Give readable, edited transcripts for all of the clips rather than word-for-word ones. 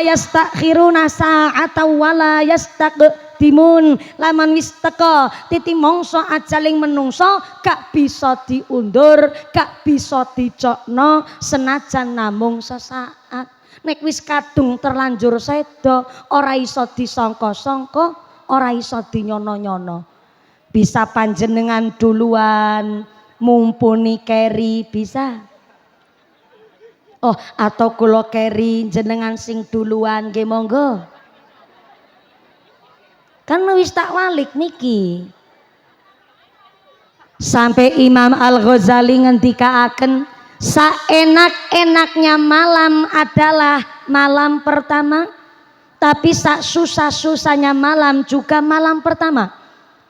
yastakhiruna sa'ata wala yastaqdimun. Laman wis teka titi mangsa ajaling menungso gak bisa diundur, gak bisa dicokno senajan namung sesaat. Nek wis kadung terlanjur sedo ora iso disangka-sangka, ora iso dinyono-nyono. Bisa panjenengan duluan mumpuni keri bisa. Oh, atau kula keri jenengan sing duluan nggih monggo. Kan wis tak walik niki. Sampai Imam Al-Ghazali ngendikaaken saenak-enaknya malam adalah malam pertama, tapi sak susah-susahnya malam juga malam pertama.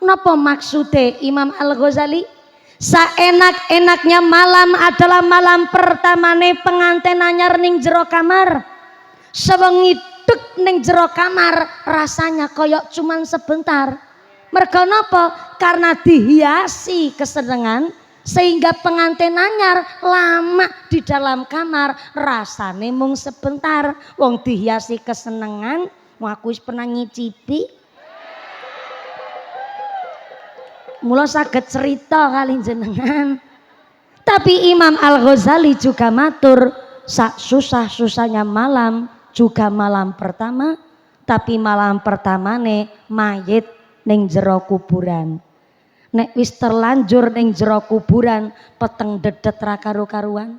Napa maksude Imam Al-Ghazali? Saenak-enaknya malam adalah malam pertamane penganten anyar ning jero kamar. Sewengi dek ning jero kamar rasanya koyok cuman sebentar. Mergo napa? Karena dihiasi kesenangan sehingga pengantin anyar lama di dalam kamar rasane mung sebentar. Wong dihiasi kesenangan, aku wis pernah ngicipi. Mula saged cerita kali jenengan. Tapi Imam Al-Ghazali juga matur sak susah-susahnya malam juga malam pertama, tapi malam pertamane mayit ning jero kuburan. Nek wis terlanjur ning jero kuburan peteng dedet ra karu-karuan,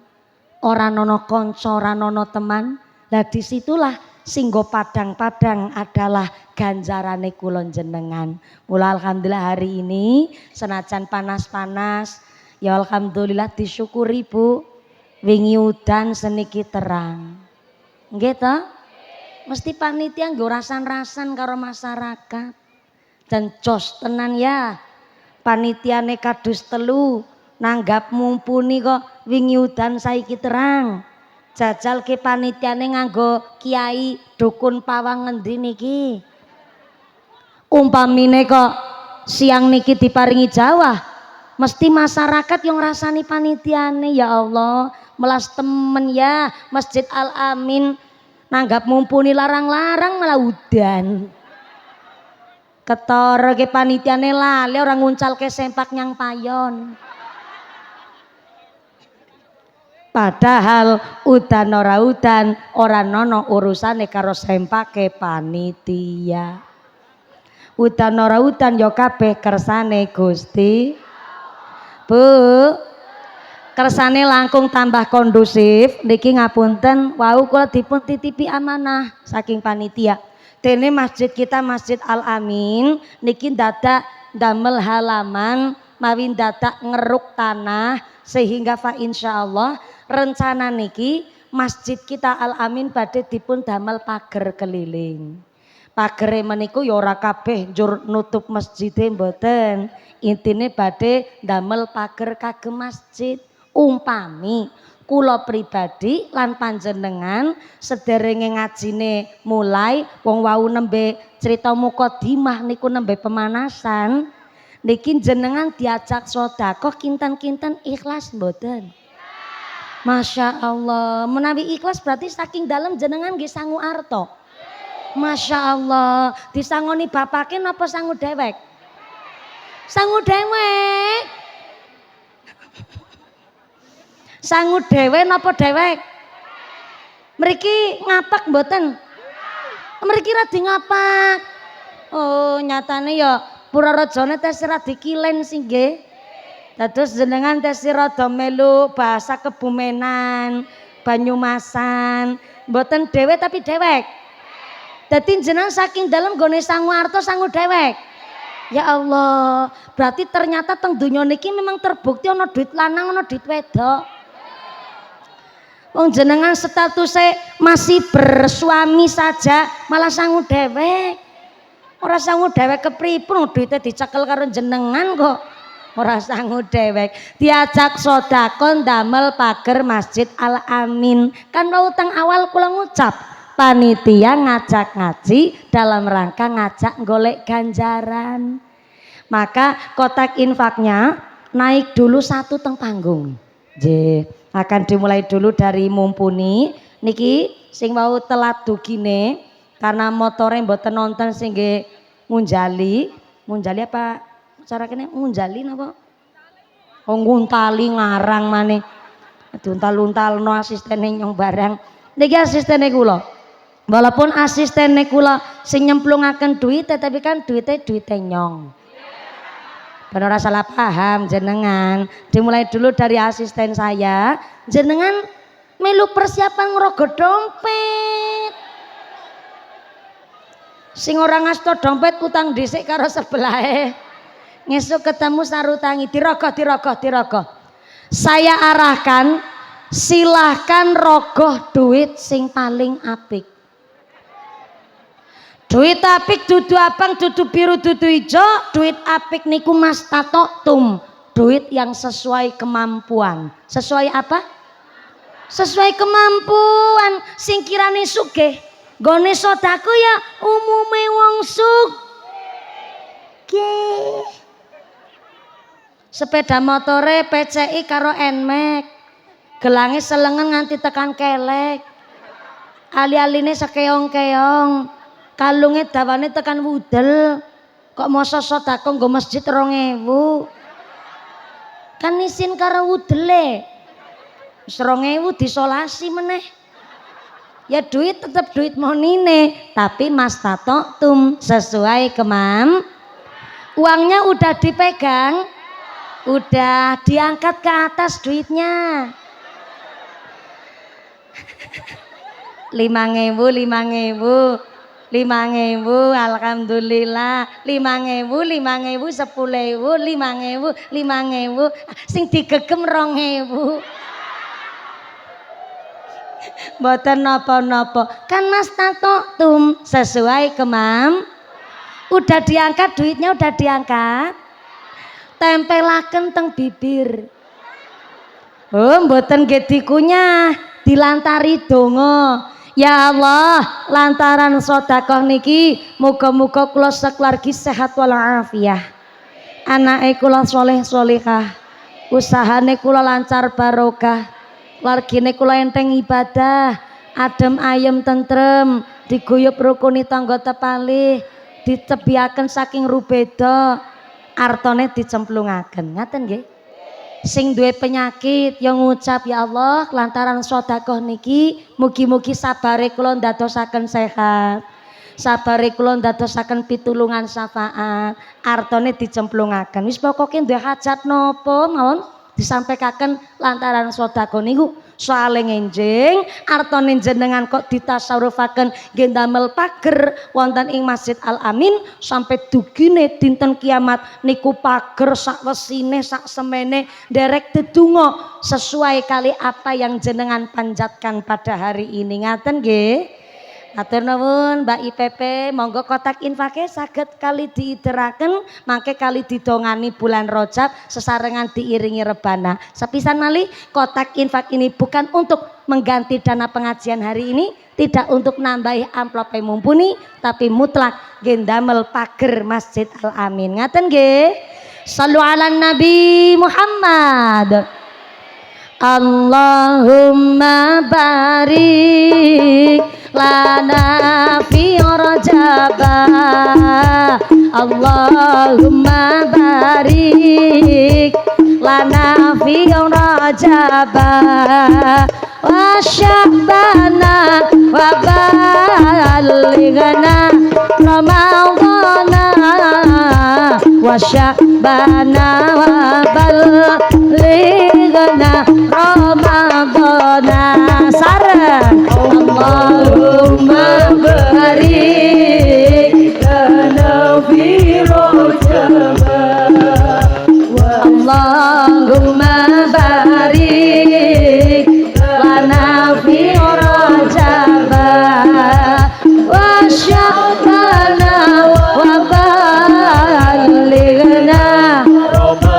ora nono kanca, ora nono teman. Lah disitulah singgo padang-padang adalah ganjarane kula jenengan. Mula alhamdulillah hari ini senajan panas-panas ya alhamdulillah disyukuri Bu. Wingi udan seniki terang. Nggih to? Mesti panitia nggo rasan-rasan karo masyarakat. Dan jos tenan ya. Panitiane kadus telu nanggap mumpuni kok wingi udan saiki terang. Jajal ke panitiane nganggo kiai dukun pawang ngendi niki. Umpamine kok siang niki diparingi Jawa, mesti masyarakat yang rasani panitiane. Ya Allah, melas temen ya Masjid Al Amin nanggap mumpuni larang-larang malah udan. Ketor ke panitiane lali orang nguncal ke sempak nyang payon. Padahal udan ora nono urusane karo sempake panitia. Udan ora udan ya kabeh kersane Gusti. Bu, kersane langkung tambah kondusif niki ngapunten wau kula dipun titipi amanah saking panitia. Dene masjid kita Masjid Al Amin niki dadak damel halaman mawi dadak ngeruk tanah sehingga fa insyaallah rencana niki masjid kita Al Amin badhe dipun damel pager keliling. Pagere meniku ya ora kabeh njur nutup masjide mboten. Intine badhe damel pager kagem masjid. Umpami kula pribadi lan panjenengan sederenge ngajine mulai wong wau nembe crita mukadimah niku nembe pemanasan niki jenengan diajak sedekah kinten-kinten ikhlas mboten? Masya Allah, menawi ikhlas berarti saking dalam jenengan nggih sangu arto. Masya Allah, disangoni bapake napa sangu dewek? Sangu dewek. Sangu dewek napa dewek? Mriki ngapak mboten? Mriki radi ngapak. Oh, nyatane ya Purarajane tes radi kilen sing nggih. Dados jenengan tes rada melu bahasa Kebumenan, Banyumasan, mboten dewek tapi dewek. Dadi jenengan saking dalam gone sangu arto sangu dewek. Ya Allah, berarti ternyata teng donya niki memang terbukti ana duit lanang ana duit wedok. Wong jenengan statusnya masih bersuami saja malah sangu dewek. Ora sangu dewek kepripun duitnya dicekel karo jenengan kok. Ora sangu dewek. Diajak sedekah ndamel pager Masjid Al Amin. Kan wau teng awal kula ngucap, panitia ngajak ngaji dalam rangka ngajak golek ganjaran. Maka kotak infaknya naik dulu 1 teng panggung. Nggih, akan dimulai dulu dari mumpuni Niki sing mau telat dugine karena motore mboten nonton sing nggih ngunjali apa cara kene ngunjali napa? Oh nguntali ngarang maneh. Diuntal-untalno asistene nyong barang. Niki asistene kula. Walaupun asistene kula sing nyemplungaken duit tapi kan duite nyong. Ben ora salah paham jenengan. Dimulai dulu dari asisten saya. Jenengan melu persiapan ngerogoh dompet. Sing ora ngasto dompet utang dhisik karo sebelahe. Ngesuk ketemu sarutangi dirogoh. Saya arahkan silahkan rogoh duit sing paling apik. Duit apik dudu abang, dudu biru, dudu ijo. Duit apik niku mas tatoktum. Duit yang sesuai kemampuan. Sesuai apa? Sesuai kemampuan. Sing kirane sugih gone sodako ya umume wong sugih. Sepeda motore PCI karo Nmax. Gelange selengen nganti tekan kelek. Ali-aline sekeong-keong. Kalunge dawane tekan wudel. Kok masa sodako nggo masjid 2000. Kan isin karo wudele. 2000 disolasi meneh. Ya duit tetap duit monine, tapi mas tato tum sesuai uangnya udah dipegang, udah diangkat ke atas duitnya. 5.000 alhamdulillah. 5.000 10.000 5.000 sing digegem 2.000. Mboten napa-napa kan mas tato tum sesuai udah diangkat duitnya, udah diangkat, tempelaken teng bibir. Oh mboten nggih dikunyah, dilantari donga. Ya Allah, lantaran sedekah niki muga-muga kula sakeluargi sehat walafiat. Anake kula saleh salehah, usahane kula lancar barokah. Keluargane kula enteng ibadah, adem ayem tentrem, diguyub rukuni tangga tepalih, ditebiaken saking rubeda, artone dicemplungaken. Ngaten nggih. Sing duwe penyakit yang ngucap ya Allah lantaran sedekah niki mugi-mugi sabare kula ndadosaken sehat. Sabare kula ndadosaken pitulungan syafaat, artone dicemplungaken. Wis pokoke duwe hajat napa mawon disampaikaken lantaran sedekah niku soale ngenjing artone jenengan kok ditasawufaken nggih damel pager wonten ing Masjid Al Amin sampai dugine dinten kiamat niku pager sak wesine sak semene derek dedonga sesuai kali apa yang jenengan panjatkan pada hari ini. Ngaten nggih. Matur nuwun Mbak IPP, monggo kotak infake saged kali diideraken mangke kali didongani bulan Rajab sesarengan diiringi rebana. Sepisan malih kotak infak ini bukan untuk mengganti dana pengajian hari ini, tidak untuk nambahi amplop mumpuni, tapi mutlak gendamel pager Masjid Al Amin. Ngaten nggih. Shallu ala Nabi Muhammad. Allahumma barik lana fi Rajab. Allahumma barik lana fi Rajab wa sya'bana wa balighna Ramadana wa sya'bana wa balighna Ramadana. Sareng Allahumma barik lana fi Rajab. Allahumma barik lana fi Rajab wa sya'bana wa balighna Ramadana.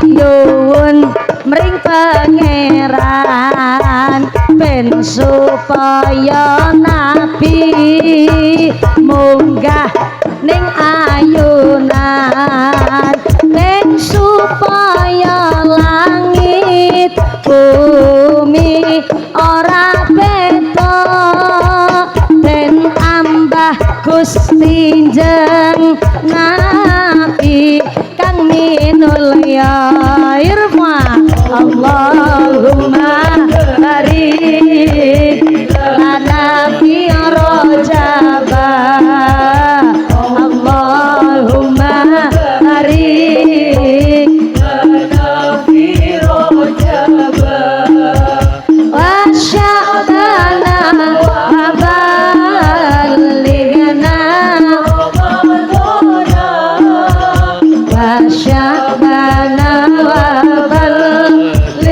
nyuwun mring pangeran ben supaya nabi munggah ning ayunan ben supaya langit bumi ora beda ben ambah Gusti njeng nabi kang minul ya irma Allahumma barik lana fi rojaba Allahumma barik lana fi rojaba wa sya'bana wa balighna wa sya'bana wa balighna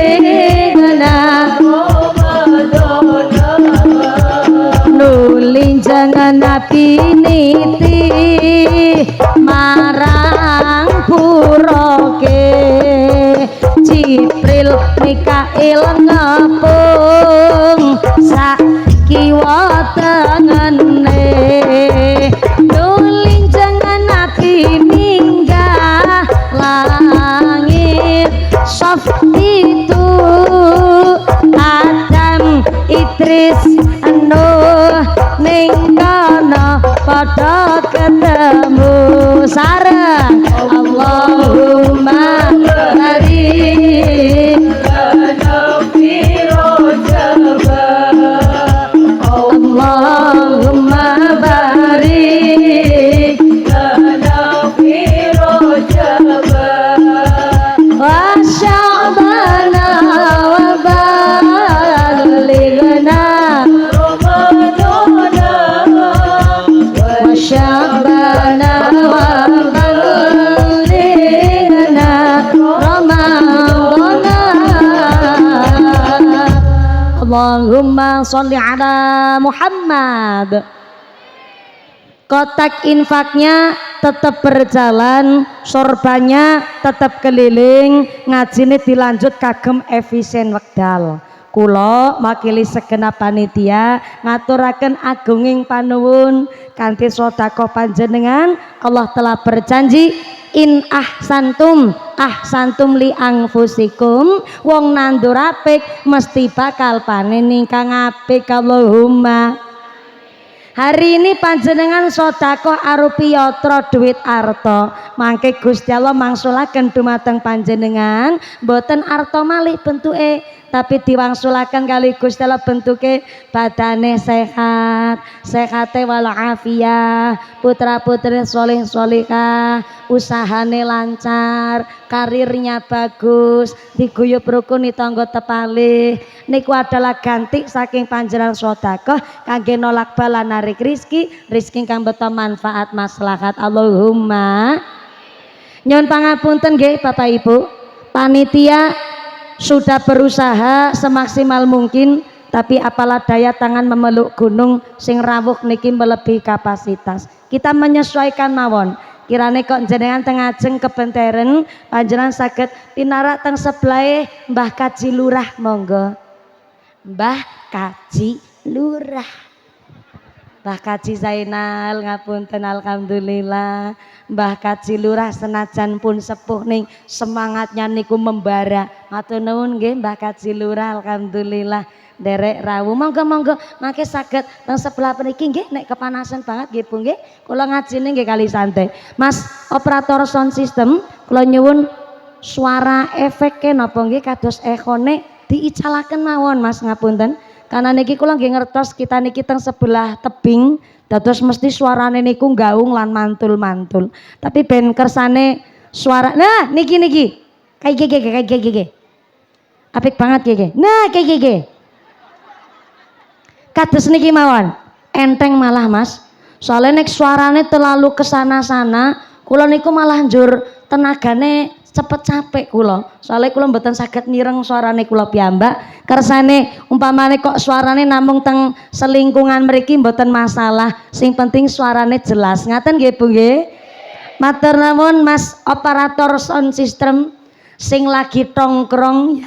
nuli jangan nabi niti marang puroke Jibril Mikail ngepung sak kiwa tengene nuli jangan nabi minggah langit sof itu Adam Idris Nuh ning kono padha ketemu sareng Allahumma barik lana fi rojaba Allahumma barik lana fi rojaba wa sya'bana wa balighna wa sya'bana wa balighna ramadana Allahumma sholli ala Muhammad. Kotak infaknya tetap berjalan, sorbannya tetap keliling, ngajine dilanjut kagem efisien wekdal. Kula makili segenap panitia ngaturaken agunging panuwun kanthi sedekah panjenengan. Allah telah berjanji in ahsantum li anfusikum, wong nandur apik mesti bakal panen ingkang apik. Allahumma. Hari ini panjenengan sedekah arupi yatra duit arta, mangke Gusti Allah mangsulaken dumateng panjenengan mboten arta malih bentuke, tapi diwangsulaken kali Gusti Allah bentuke badane sehat, sehate wal afiyah, putra-putri soleh solihah, usahane lancar, karirnya bagus, diguyub rukun tangga tepalih. Niku adalah ganti saking panjenengan sedekah kangge nolak bala narik rizki kang beto manfaat maslahat. Allahumma. Nyuwun pangapunten nggih Bapak Ibu, panitia sudah berusaha semaksimal mungkin, tapi apalah daya tangan memeluk gunung sing rawuh niki melebihi kapasitas. Kita menyesuaikan mawon. Kirane kok jenengan teng ajeng kebenteren panjenengan saged pinarak teng sebelah Mbah Kaji Lurah, monggo. Mbah Kaji Lurah, Mbah Kaji Zainal ngapunten alhamdulillah. Mbah Kaji Lurah senajan pun sepuh ning semangatnya niku membara. Matur nuwun nggih Mbah Kaji Lurah, alhamdulillah derek rawuh. Monggo mangke saged teng sebelah mriki nggih nek kepanasan banget nggih Bu nggih. Kula ngajine nggih kali santai. Mas operator sound system, kula nyuwun suara efeke napa nggih kados ekone diicalaken mawon Mas ngapunten. Karena niki kula nggih ngertos kita niki teng sebelah tebing, dados mesti suarane niku gaung lan mantul-mantul. Tapi ben kersane suara. Nah, niki. Kayak gege. Apik banget gege. Nah, kayak gege. Kados niki mawon. Enteng malah Mas. Soalnya nek suarane terlalu kesana-sana, kula niku malah njur tenagane cepet capek kula. Soalnya kula mboten saged mireng suarane kula piyambak. Kersane umpamane kok suarane namung teng selingkungan mriki mboten masalah. Sing penting suarane jelas. Ngaten nggih Bu nggih? Matur nuwun Mas operator sound system. sing lagi tongkrong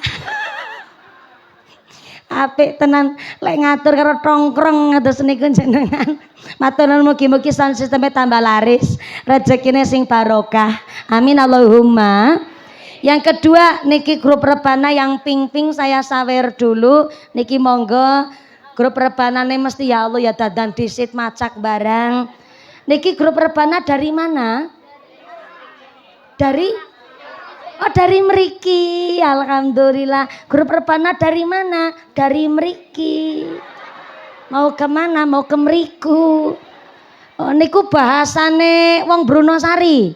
apik tenan lek ngatur karo tongkrong ngatus niku jenengan matur nuwun mugi-mugi sound sistemnya tambah laris rezekine sing barokah amin Allahumma. Yang kedua niki grup rebana yang ping-ping saya sawer dulu niki monggo grup rebanane mesti ya Allah ya dadan disit macak barang niki grup rebana dari mana? Dari mriki, alhamdulillah. Grup rebana dari mana? Dari mriki. Mau kemana? Mau ke mriku. Oh, niku bahasane wong Brunosari.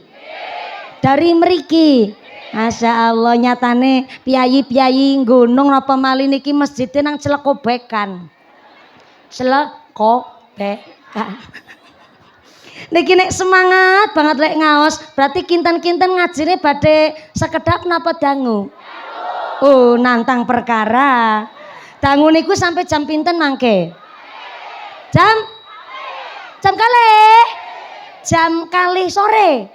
Dari mriki. Masya Allah nyatane piyayi-piyayi gunung napa malih niki masjidnya nang Celekobekan. Celekobekan. Niki nek semangat banget lek ngaos berarti kinten-kinten ngajine badhe sekedap napa dangu? Oh nantang perkara. Dangu niku sampai jam pinten mangke? Jam kalih sore.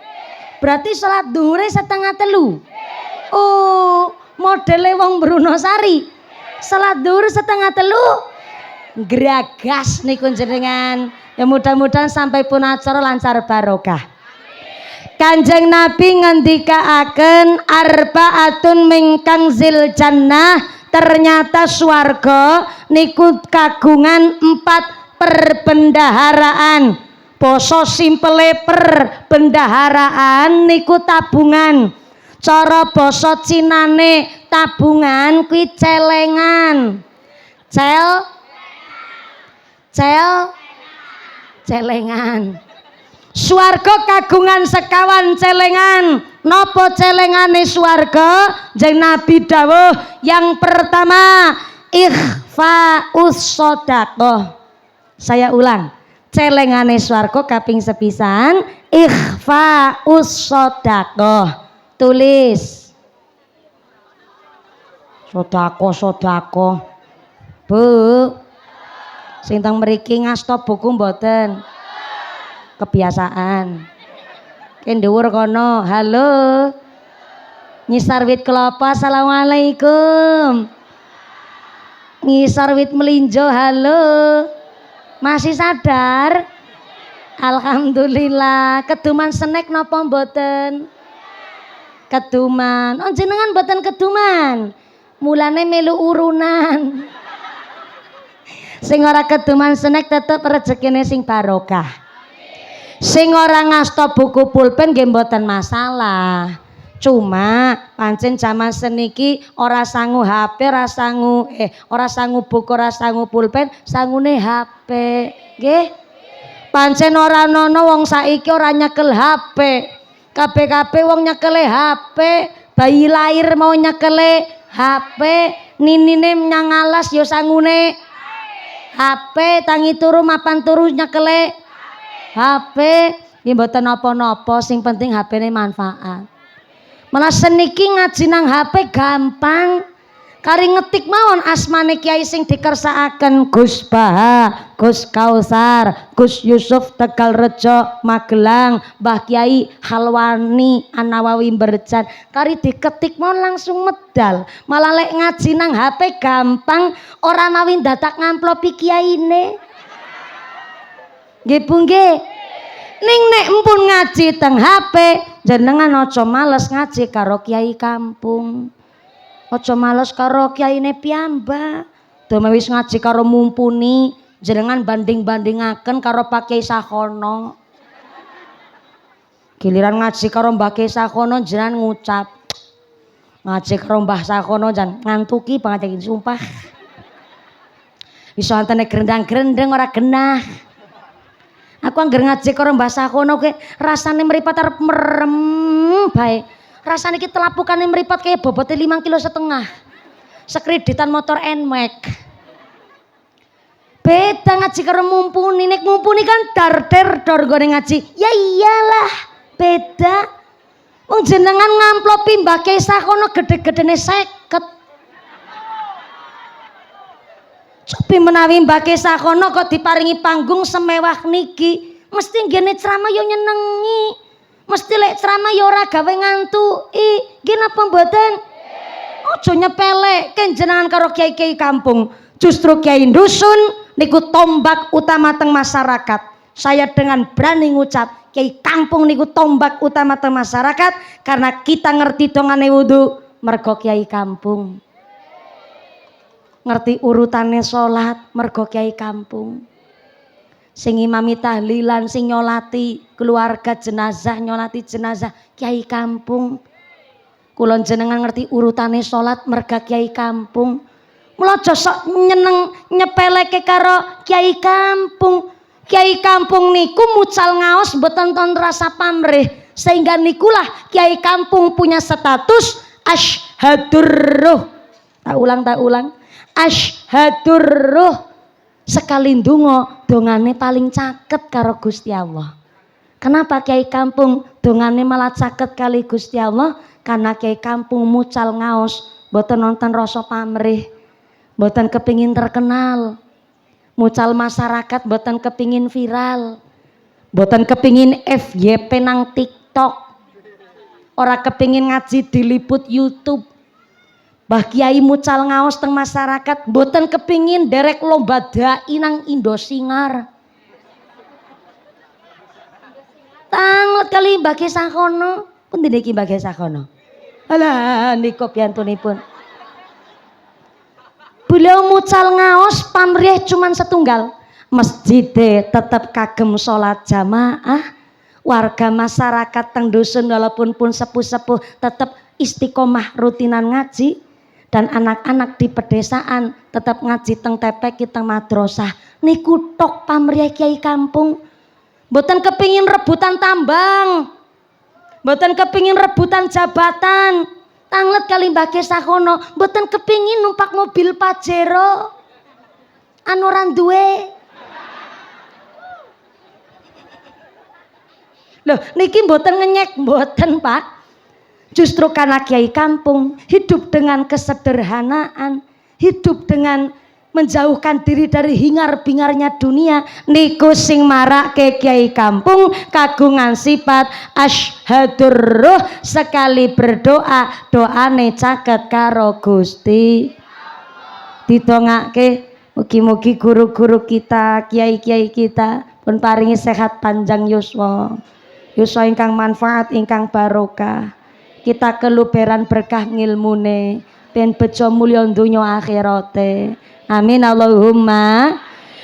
Berarti salat dhuwure 2:30. Oh modele wong Brunosari. Salat dhuwur 2:30. Gragas niku jenengan. Ya mudah-mudahan sampai pun acara lancar barokah. Kanjeng Nabi ngendikaaken arbaatun mingkang zil jannah ternyata swarga niku kagungan 4 perbendaharaan. Basa simpele perbendaharaan niku tabungan. Cara basa Cinane tabungan kuwi celengan. Celengan. Swarga kagungan sekawan celengan. Napa celengane swarga? Jeng Nabi dawuh yang pertama ikhfaus shadaqah. Saya ulang. Celengane swarga kaping sepisan ikhfaus shadaqah. Tulis. Sedekah. Bu. Sing teng mriki ngasta buku mboten? Kebiasaan. Ki dhuwur kono. Halo. Ngisar wit kelapa. Assalamualaikum. Ngisar wit melinjo. Halo. Masih sadar? Alhamdulillah. Keduman snack napa mboten? Keduman. Oh jenengan mboten keduman. Mulane melu urunan. Sing ora keduman snack tetep rezekine sing barokah. Sing ora ngasta buku pulpen nggih mboten masalah. Cuma pancen jaman seniki ora sangu HP, ora sangu buku, ora sangu pulpen, sangune HP. Nggih. Pancen ora ana wong saiki ora nyekel HP. Kabeh-kabeh wong nyekele HP, bayi lahir mau nyekele HP, ninine nyang alas ya sangune HP, tangi turu mapan turu nyekele HP. Nggih mboten napa-napa, sing penting HP-ne manfaat. Malah seniki ngaji nang HP gampang. Kari ngetik mawon asmane kiai sing dikersakaken Gus Baha, Gus Kausar, Gus Yusuf Tegalrejo Magelang, Mbah Kiai Halwani An-Nawawi Berjan. Kari diketik mawon langsung medal. Malah lek ngaji nang HP gampang, ora mawi dadak ngamplopi kiyaine. Nggih Bu nggih. Ning nek empun ngaji teng HP, jenengan aja males ngaji karo kiai kampung. Aja males karo kiyaine piyambak. Dene wis ngaji karo mumpuni, jenengan banding-bandingaken karo Pak Kiai Sakono. Giliran ngaji karo Mbah Kiai Sakono jenengan ngucap. Ngaji karo Mbah Sakono jan ngantuki banget iki sumpah. Iso antene grendang-grendeng ora genah. Aku angger ngaji karo Mbah Sakono ke rasane mripat arep merem bae. Rasane iki telapukane mripat kaya bobote 5,5 kilo. Sekreditan motor Nmax. Beda ngaji karo mumpuni. Nek mumpuni kan dar-der-dor gone ngaji. Ya iyalah, beda. Wong jenengan ngamplopi Mbah Kiai Sakono gede-gedene 50. Cobi menawi Mbah Kiai Sakono kok diparingi panggung semewah niki, mesti nggene ceramah yo nyenengi. Mesti lek ceramah ya ora gawe ngantuki. Nggih napa mboten? Aja nyepelekke jenengan karo kiai-kiai kampung. Justru kiai dusun niku tombak utama teng masyarakat. Saya dengan berani ngucap, kiai kampung niku tombak utama teng masyarakat karena kita ngerti dongane wudu mergo kiai kampung. Ngerti urutane salat mergo kiai kampung. Sing imami tahlilan, sing nyolati keluarga jenazah, nyolati jenazah kiai kampung. Kula jenengan ngerti urutane salat merga kiai kampung. Mula aja sok nyeneng nyepeleke karo kiai kampung. Kiai kampung niku mucal ngaos mboten ton rasa pamrih, sehingga nikulah kiai kampung punya status asyhadur ruh. Tak ulang. Asyhadur ruh. Sekali ndonga dongane paling caket karo Gusti Allah. Kenapa kiai kampung dongane malah caket kali Gusti Allah? Karena kiai kampung mucal ngaos mboten nonton rasa pamrih, mboten kepingin terkenal. Mucal masyarakat mboten kepingin viral, mboten kepingin FYP nang TikTok, ora kepingin ngaji diliput YouTube. Mbah Kiai mucal ngaos teng masyarakat mboten kepingin derek lomba dai nang Indosingar. Tangot kali Mbah Kiai Sakono, pundi niki Mbah Kiai Sakono? Alah niku piantunipun. Beliau mucal ngaos pamrih cuman setunggal. Masjide tetap kagem salat jamaah. Warga masyarakat teng dusun walaupun pun sepuh-sepuh tetap istiqomah rutinan ngaji. Dan anak-anak di pedesaan tetap ngaji teng tepek teng madrasah. Niku tok pamrih kiai kampung. Mboten kepingin rebutan tambang, mboten kepingin rebutan jabatan. Tanglet kali Mbah Kiai Sakono mboten kepingin numpak mobil Pajero anu ora duwe. Loh niki mboten ngenyek mboten Pak. Justru karena kiai kampung hidup dengan kesederhanaan, hidup dengan menjauhkan diri dari hingar-bingarnya dunia, niku sing marake kiai kampung kagungan sifat asyhadur ruh. Sekali berdoa doane caket karo Gusti. Didongake mugi-mugi guru-guru kita, kiai-kiai kita pun paringi sehat panjang yuswa, yuswa ingkang manfaat ingkang barokah. Kita keluberan berkah ngilmune ben bejo mulya donya akhirate. Amin Allahumma.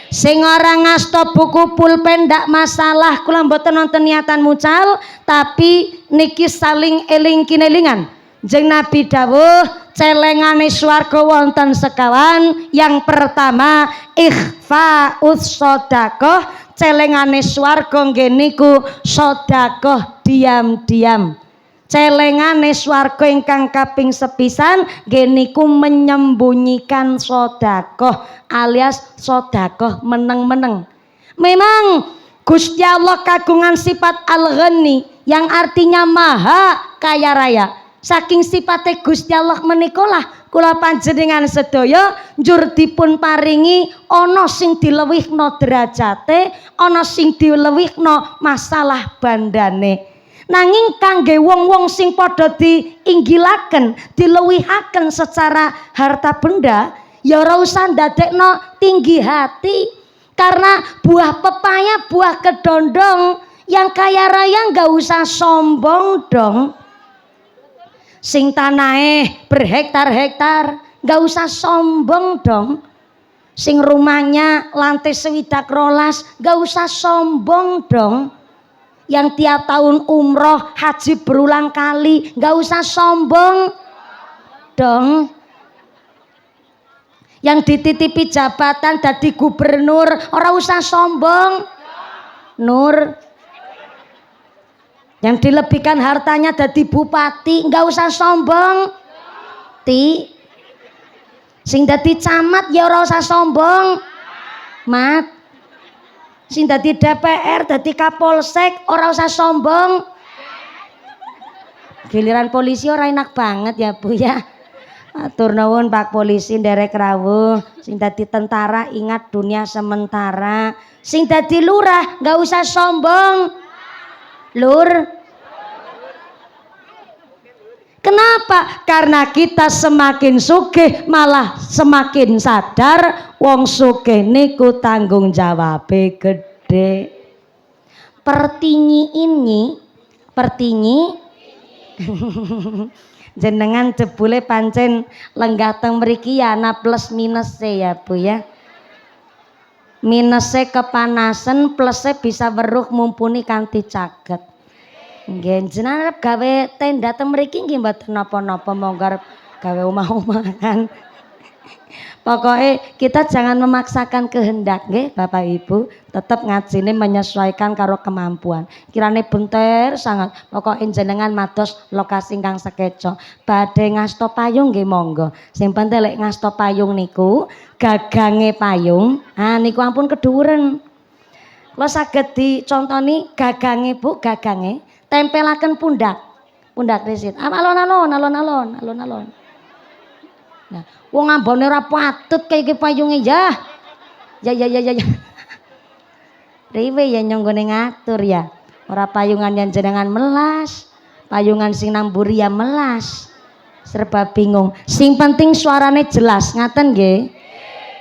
Sing ora ngasta buku pulpen ndak masalah, kula mboten nonton niatan mucal, tapi niki saling eling kinelingan. Jeng Nabi dawuh celengane swarga wonten sekawan. Yang pertama ikhfaus sedekah, celengane swarga nggih niku sedekah diam-diam. Celengane swarga ingkang kaping sepisan nggih niku menyembunyikan sedekah alias sedekah meneng-meneng. Memang Gusti Allah kagungan sifat Al-Ghani yang artinya maha kaya raya. Saking sifatnya Gusti Allah menikolah kula panjenengan sedaya njur dipun paringi ana sing dilewihna derajate, ana sing dilewihna masalah bandane. Nanging kangge wong-wong sing padha diinggilaken, diluwihaken secara harta benda, ya ora usah ndadekno tinggi hati. Karena buah pepaya, buah kedondong, yang kaya raya nggak usah sombong dong. Sing tanahe berhektar-hektar, nggak usah sombong dong. Sing rumahnya lantai 12, nggak usah sombong dong. Yang tiap tahun umroh haji berulang kali, nggak usah sombong dong. Yang dititipi jabatan dadi gubernur, ora usah sombong Nur. Yang dilebihkan hartanya dadi bupati, nggak usah sombong Ti. Sing dadi camat ya ora usah sombong Mat. Sing dadi DPR, dadi Kapolsek, ora usah sombong. Giliran polisi ora enak banget ya Bu ya. Atur nuwun Pak Polisi nderek rawuh. Sing dadi tentara ingat dunia sementara. Sing dadi lurah nggak usah sombong Lur. Kenapa? Karena kita semakin sugih malah semakin sadar wong sugih niku tanggung jawabe gede. Pertingi ini, pertingi jenengan jebule pancen lenggah teng mriki ya ana plus minus ya Bu ya. Minusnya kepanasan, plusnya bisa weruh mumpuni kanthi caket. Nggih, jenengan arep gawe tenda teng mriki nggih mboten napa-napa, monggo arep gawe omah-omahan. Pokoknya kita jangan memaksakan kehendak nggih Bapak Ibu, tetap ngajine menyesuaikan karo kemampuan. Kirane benter sangat. Pokoknya jenengan mados lokasi ingkang sekeco. Badhe ngasta payung nggih monggo. Sing penting lek ngasta payung niku gagange payung, niku ampun kedhuwuren. Kula saged dicontoni gagange Bu, gagange tempelaken pundak. Pundak risit. Alon-alon, alon-alon, alon-alon. Nah, wong ambone ora patut kaya iki payunge ya. Ya. Riwe ya nyonggone ngatur ya. Ora payungan yang jenengan melas, payungan sing nang mburi ya melas. Serba bingung. Sing penting suarane jelas, ngaten nggih.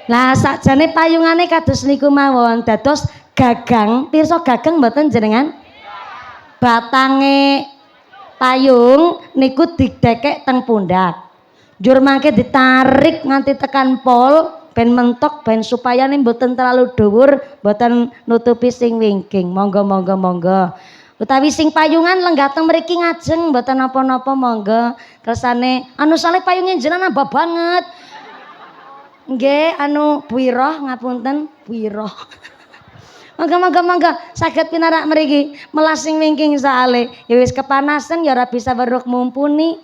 Lah sakjane payungane kados niku mawon. Dados gagang, pirsa gagang mboten jenengan? Batange payung niku didekek teng pundak. Jur mangke ditarik nganti tekan pol ben mentok ben supaya nih mboten terlalu dhuwur, mboten nutupi sing wingking. Monggo. Utawi sing payungan lenggah teng mriki ngajeng mboten napa-napa monggo. Kersane anu saleh payunge jenengan nambah banget. Nggih, anu buiroh ngapunten, buiroh. Monggo saged pinarak mriki melasing wingking saale. Ya wis kepanasan ya ora bisa weruh mumpuni.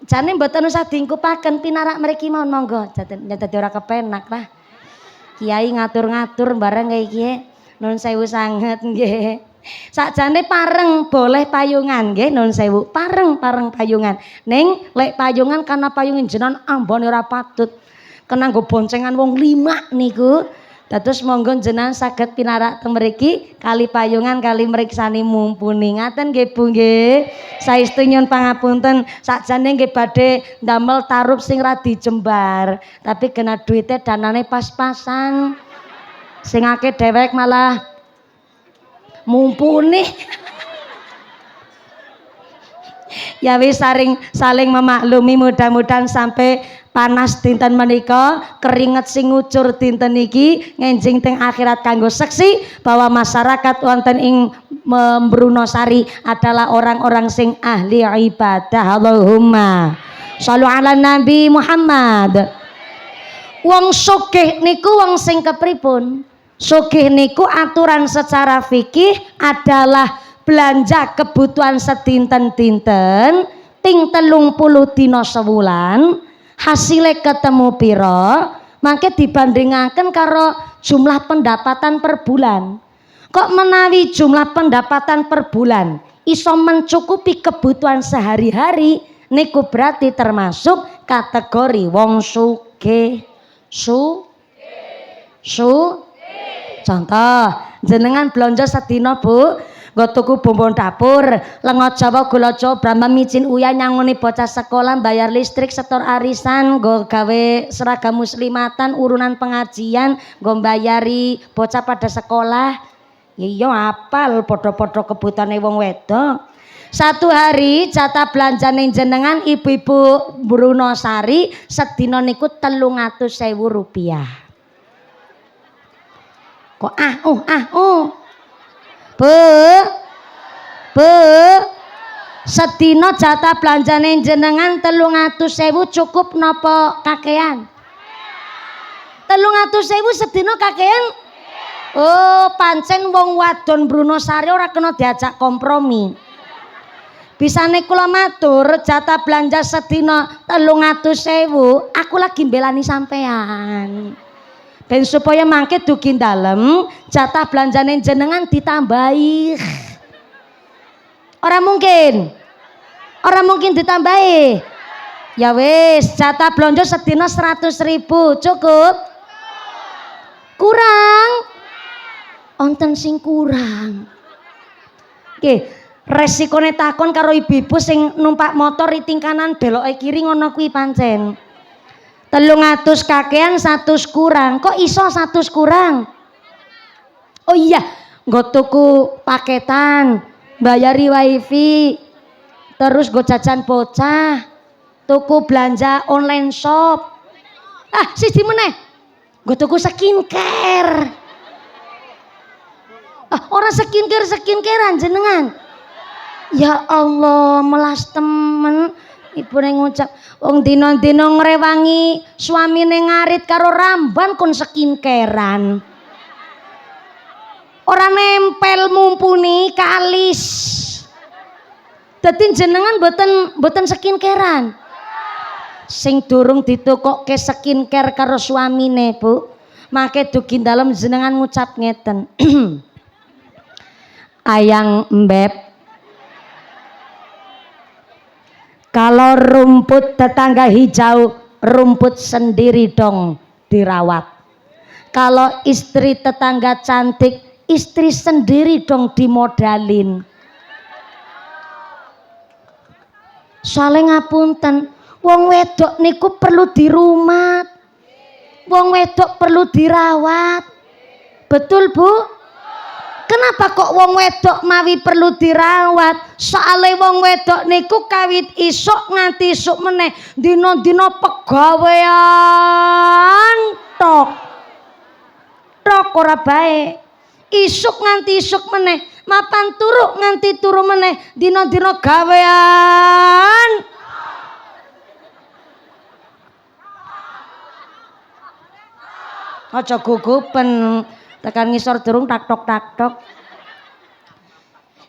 Jane mboten usah diingkupaken pinarak mriki mawon monggo. Dadi ora kepenak lah. Kiai ngatur-ngatur bareng kaya iki. Nuwun sewu sanget nggih. Sakjane pareng boleh payungan nggih nuwun sewu. Pareng payungan. Ning lek payungan karena payungin jenengan ambone ora patut. Kena nggo boncengan wong 5 niku. Dados monggo jenengan saged pinarak teng mriki kali payungan kali mriksani mumpuni. Ngaten nggih Bu nggih. Saestu nyuwun pangapunten, sakjane nggih badhe ndamel tarup sing ra dijembar, tapi kena duite danane pas-pasan. Sing akeh dhewek malah mumpuni. Ya wis saling memaklumi, mudah-mudahan sampai panas dinten menika, keringet sing ngucur dinten iki ngenjing teng akhirat kanggo seksi bahwa masyarakat wonten ing Brunosari adalah orang-orang sing ahli ibadah. Allahumma sholli ala Nabi Muhammad. Wong sugih niku wong sing kepripun? Sugih niku aturan secara fikih adalah belanja kebutuhan sedinten-dinten ping 30 dina sewulan, hasilnya ketemu piro, mangke dibandingaken karo jumlah pendapatan per bulan. Kok menawi jumlah pendapatan per bulan iso mencukupi kebutuhan sehari-hari, niku berarti termasuk kategori wong sugih. Contoh, jenengan belanja sedina Bu, nggo tuku bumbu dapur, lengot Jawa, gula Jawa, brambang, micin, uyan, nyangoni bocah sekolah, bayar listrik, setor arisan, nggo gawe seragam muslimatan, urunan pengajian, nggo bayari bocah pada sekolah. Iya apal podo-podo kebutuhane wong wedok. Satu hari jatah belanjane jenengan ibu-ibu Brunosari sedina niku 300.000 rupiah. Kok Bu, sedina jatah belanjane jenengan 300.000 cukup napa kakean? 300.000 sedina kakean? Oh, pancen wong wadon Brunosari ora kena diajak kompromi. Bisane kula matur jatah belanja sedina 300.000, aku lagi mbelani sampean. Ben supaya mangke dugi dalem jatah belanjane jenengan ditambahi. Ora mungkin ditambahi. Ya wis, jatah belanja sedina 100.000 cukup? Kurang? Onten sing kurang. Oke, Resikone takon karo ibu-ibu sing numpak motor riting kanan beloke kiri ngono kuwi pancen 300 kakean 100 kurang. Kok iso 100 kurang? Oh iya, nggo tuku paketan, bayari wifi, terus nggo jajan bocah, tuku belanja online shop. Siji meneh. Nggo tuku skincare. Orang skincarean jenengan. Ya Allah, melas temen ibu ngucap wong dina-dina ngrewangi suamine ngarit karo ramban kon skincarean. Ora nempel mumpuni kalis. Dadi jenengan boten skincarean. Sing durung ditukokke skincare karo suamine, Bu. Make dugi dalem jenengan ngucap ngeten. Ayang Mbep, kalau rumput tetangga hijau, rumput sendiri dong dirawat. Kalau istri tetangga cantik, istri sendiri dong dimodalin. Soalnya ngapunten, wong wedok niku perlu dirumat, wong wedok perlu dirawat. Betul Bu? Kenapa kok wong wedok mawi perlu dirawat? Soale wong wedok niku kawit isuk nganti isuk meneh dina-dina pegawean tok ora bae. Isuk nganti isuk meneh, mapan turu nganti turu meneh, dina-dina gawean. Aja gugupen. Tekan ngisor durung tak tok.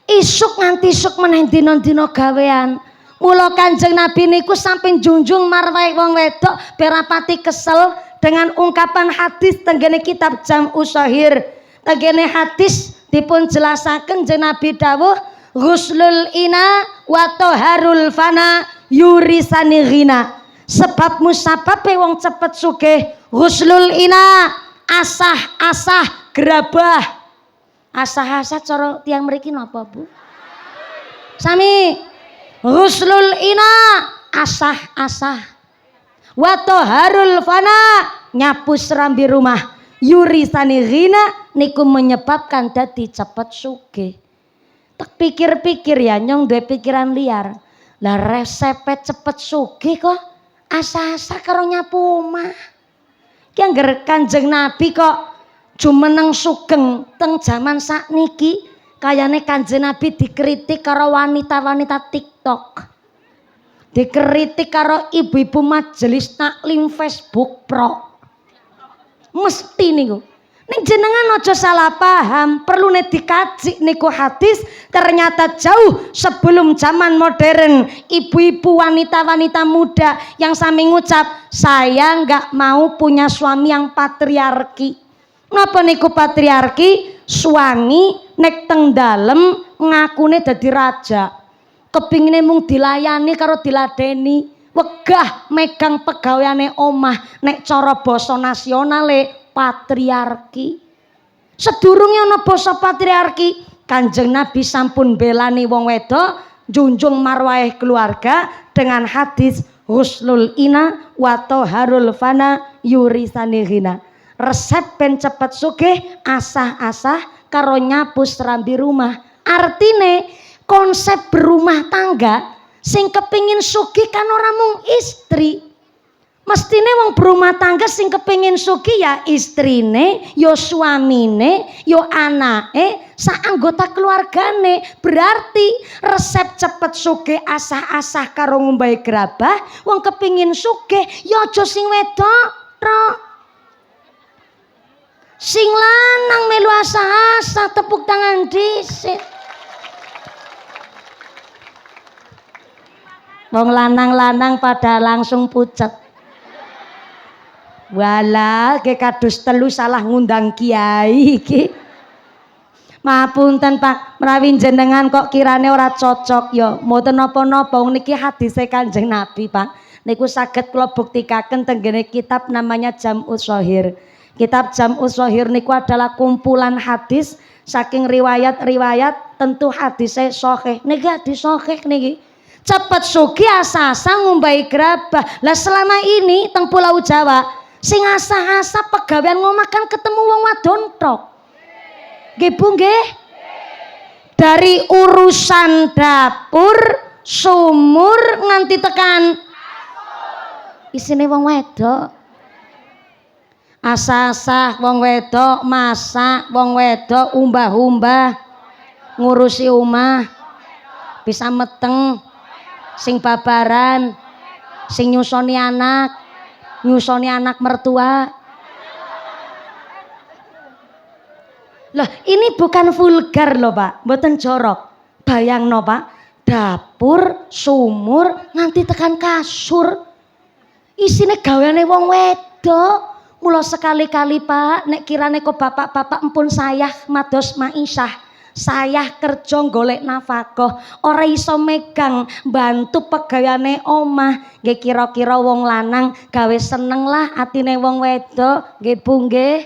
Isuk nganti isuk meneh dina-dina gawean. Mula Kanjeng Nabi niku samping junjung marwah wong wedok berapati kesel dengan ungkapan hadis tenggene kitab Jam'us Shahir. Tenggene hadis dipun jelasaken Kanjeng Nabi dawuh ghuslul ina wa taharul fana yurisani ghina. Sebab musababe wong cepet sugih ghuslul ina asah-asah gerabah. Asah-asah cara tiang mriki napa Bu? Sami. Ghuslul ina asah-asah. Wa taharul fana nyapu serambi rumah. Yurisani ghina niku menyebabkan dadi cepet sugih. Tak pikir-pikir ya nyong duwe pikiran liar. Lah resepe cepet sugih kok asah-asah karo nyapu omah. Ki angger Kanjeng Nabi kok jumeneng sugeng teng jaman sakniki kayane Kanjeng Nabi dikritik karo wanita-wanita TikTok. Dikritik karo ibu-ibu majelis taklim Facebook Pro. Mesti niku. Ning jenengan aja salah paham, perlu dikaji niku hadis ternyata jauh sebelum zaman modern. Ibu-ibu wanita-wanita muda yang sami ngucap, saya nggak mau punya suami yang patriarki. Napa niku patriarki? Suami nek teng dalem ngakune dadi raja. Kepingine mung dilayani karo diladeni. Wegah megang pegaweane omah, nek cara basa nasionale patriarki. Sedurunge ana basa patriarki, Kanjeng Nabi sampun belani wong wedok junjung marwah keluarga dengan hadis ghuslul ina wa taharul fana yurisani ghina. Resep ben cepet sugih asah-asah karo nyapu serambi rumah. Artine konsep berumah tangga sing kepingin sugih kan ora mung istri. Mestine wong berumah tangga sing kepingin sugih ya istrine, ya suamine, ya anake, sak anggota keluargane. Berarti resep cepet sugih asah-asah karo ngumbahi gerabah. Wong kepingin sugih ya aja sing wedok tok. Sing lanang melu asah-asah tepuk tangan dhisik. Wong lanang-lanang pada langsung pucet. Walah, ke kados telu salah ngundang kiai iki. Mapunten Pak, menawi jenengan kok kirane ora cocok ya, mboten napa-napa niki hadise Kanjeng Nabi, Pak. Niku saged kula buktikaken tenggene kitab namanya Jam'us Shahir. Kitab Jam'us Shahir niku adalah kumpulan hadis Saking riwayat-riwayat tentu hadisnya sahih. Niki hadis sahih niki. Cepet sugih asa-asa ngumbai gerabah. Lah selama ini teng Pulau Jawa sing asa-asa pegawean ngomah kan ketemu wong wadon tok. Nggih Bu nggih. Dari urusan dapur, sumur nganti tekan isine wong wedok. Asa-asa wong wedok masak, wong wedok umbah-umbah ngurusi omah. Bisa meteng sing babaran, sing nyusoni anak mertua. Loh, ini bukan vulgar loh Pak, mboten jorok. Bayangno Pak, dapur, sumur, nganti tekan kasur. Isine gaweane wong wedok. Mula sekali-kali Pak, nek kirane kok bapak-bapak empun sayah mados maisah, sayah kerja golek nafkah, ora iso megang bantu pegawaiane omah, nggih kira-kira wong lanang gawe seneng lah atine wong wedok, nggih Bu nggih.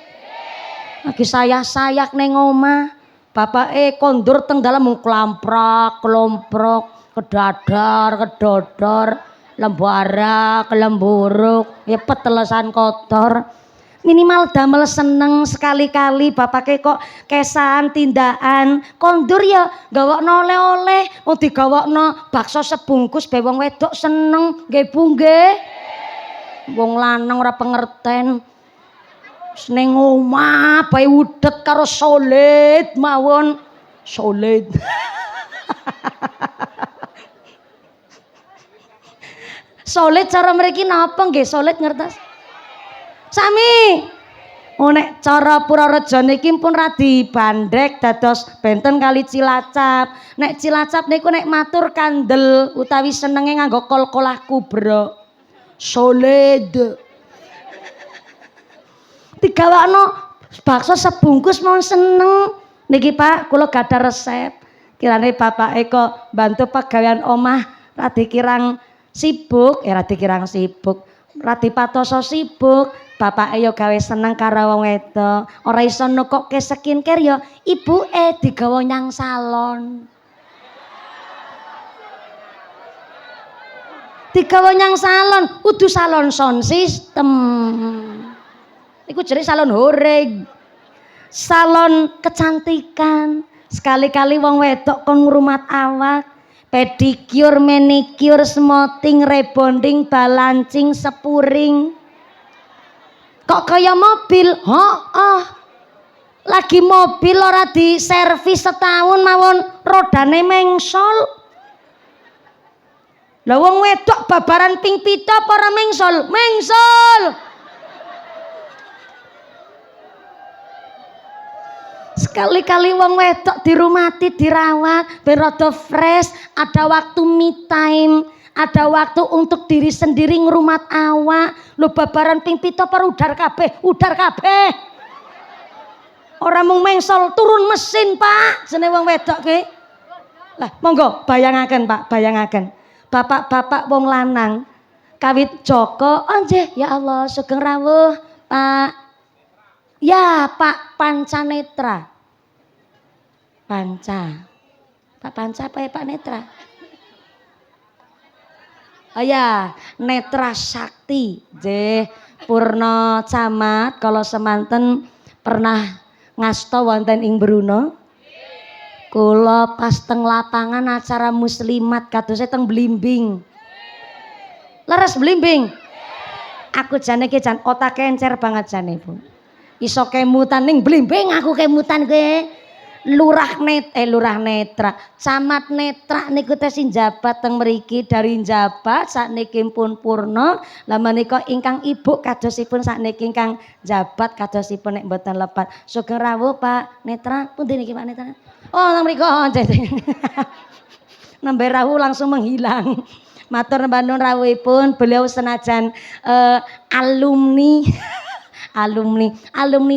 Lagi sayah-sayah ning omah, bapake kondur teng dalem mung klamprak, klomprok, kedadar, kedodor, lembara, kelemburuk, ya petelesan kotor. Minimal damel seneng sekali-kali bapake kok kesan tindakan kondur ya gawokno oleh-oleh, wong digawokno bakso sebungkus be wong wedok seneng, nggih Bu nggih. Wong lanang ora pengerten. Ning omah bae udet karo solid mawon. Solid. Solid cara mriki napa nggih solid ngertos? Sami. Nek cara Purworejo niki pun radi bandrek dados benten kali Cilacap. Nek Cilacap niku nek matur kandel utawi senenge nganggo kol-kolah kubro. Solid. Digawakno bakso sebungkus mau seneng. Niki Pak, kula gadah resep. Kirane bapake kok bantu pegawean omah radi kirang sibuk, radi kirang sibuk. Radi patoso sibuk. Bapake ya gawe seneng karo wong wedok. Ora iso nukokke skincare ya ibuke digawa nyang salon. Digawa nyang salon, kudu salon sound system. Iku jenenge salon horeng. Salon kecantikan. Sekali-kali wong wedok kon ngrumat awak, pedicure, manicure, smoothing, rebonding, balancing, sepuring. Kok kaya mobil? Lagi mobil ora di servis setahun mawon rodane mengsol. Lah wong wedok babaran ping 7 apa ora mengsol? Mengsol. Sekali-kali wong wedok dirumati, dirawat, ben rada fresh, ada waktu me time. Ada waktu untuk diri sendiri ngrumat awak. Lho babaran ping 7 apa udar kabeh, udar kabeh. Ora mung mengsol, turun mesin, Pak. Jenenge wong wedok ki. Lah, monggo bayangaken, Pak, bayangaken. Bapak-bapak wong lanang kawit Joko, oh nggih, ya Allah, sugeng rawuh, Pak. Ya, Pak Pancanetra. Panca. Pak Panca apa ya Pak Netra? Oh ya, Netra Sakti, J Purno Camat kalau semanten pernah ngasto wonten ing Bruno. Kula pas teng lapangan acara muslimat kadose teng Blimbing. Leres Blimbing. Aku jane ki jan otake encer banget jane, Bu. Iso kemutan ning Blimbing aku kemutan kowe. Lurah Netra, Camat Netra niku teh sing jabat teng mriki dari jabat sakniki pun purna. Lah menika ingkang ibu kadosipun sakniki ingkang jabat kadosipun nek mboten lepat. Sugeng rawuh Pak Netra, pundi niki Pak Netra? Oh, nang mriku. Nembe rawuh langsung menghilang. Matur nuwun rawuhipun beliau senajan alumni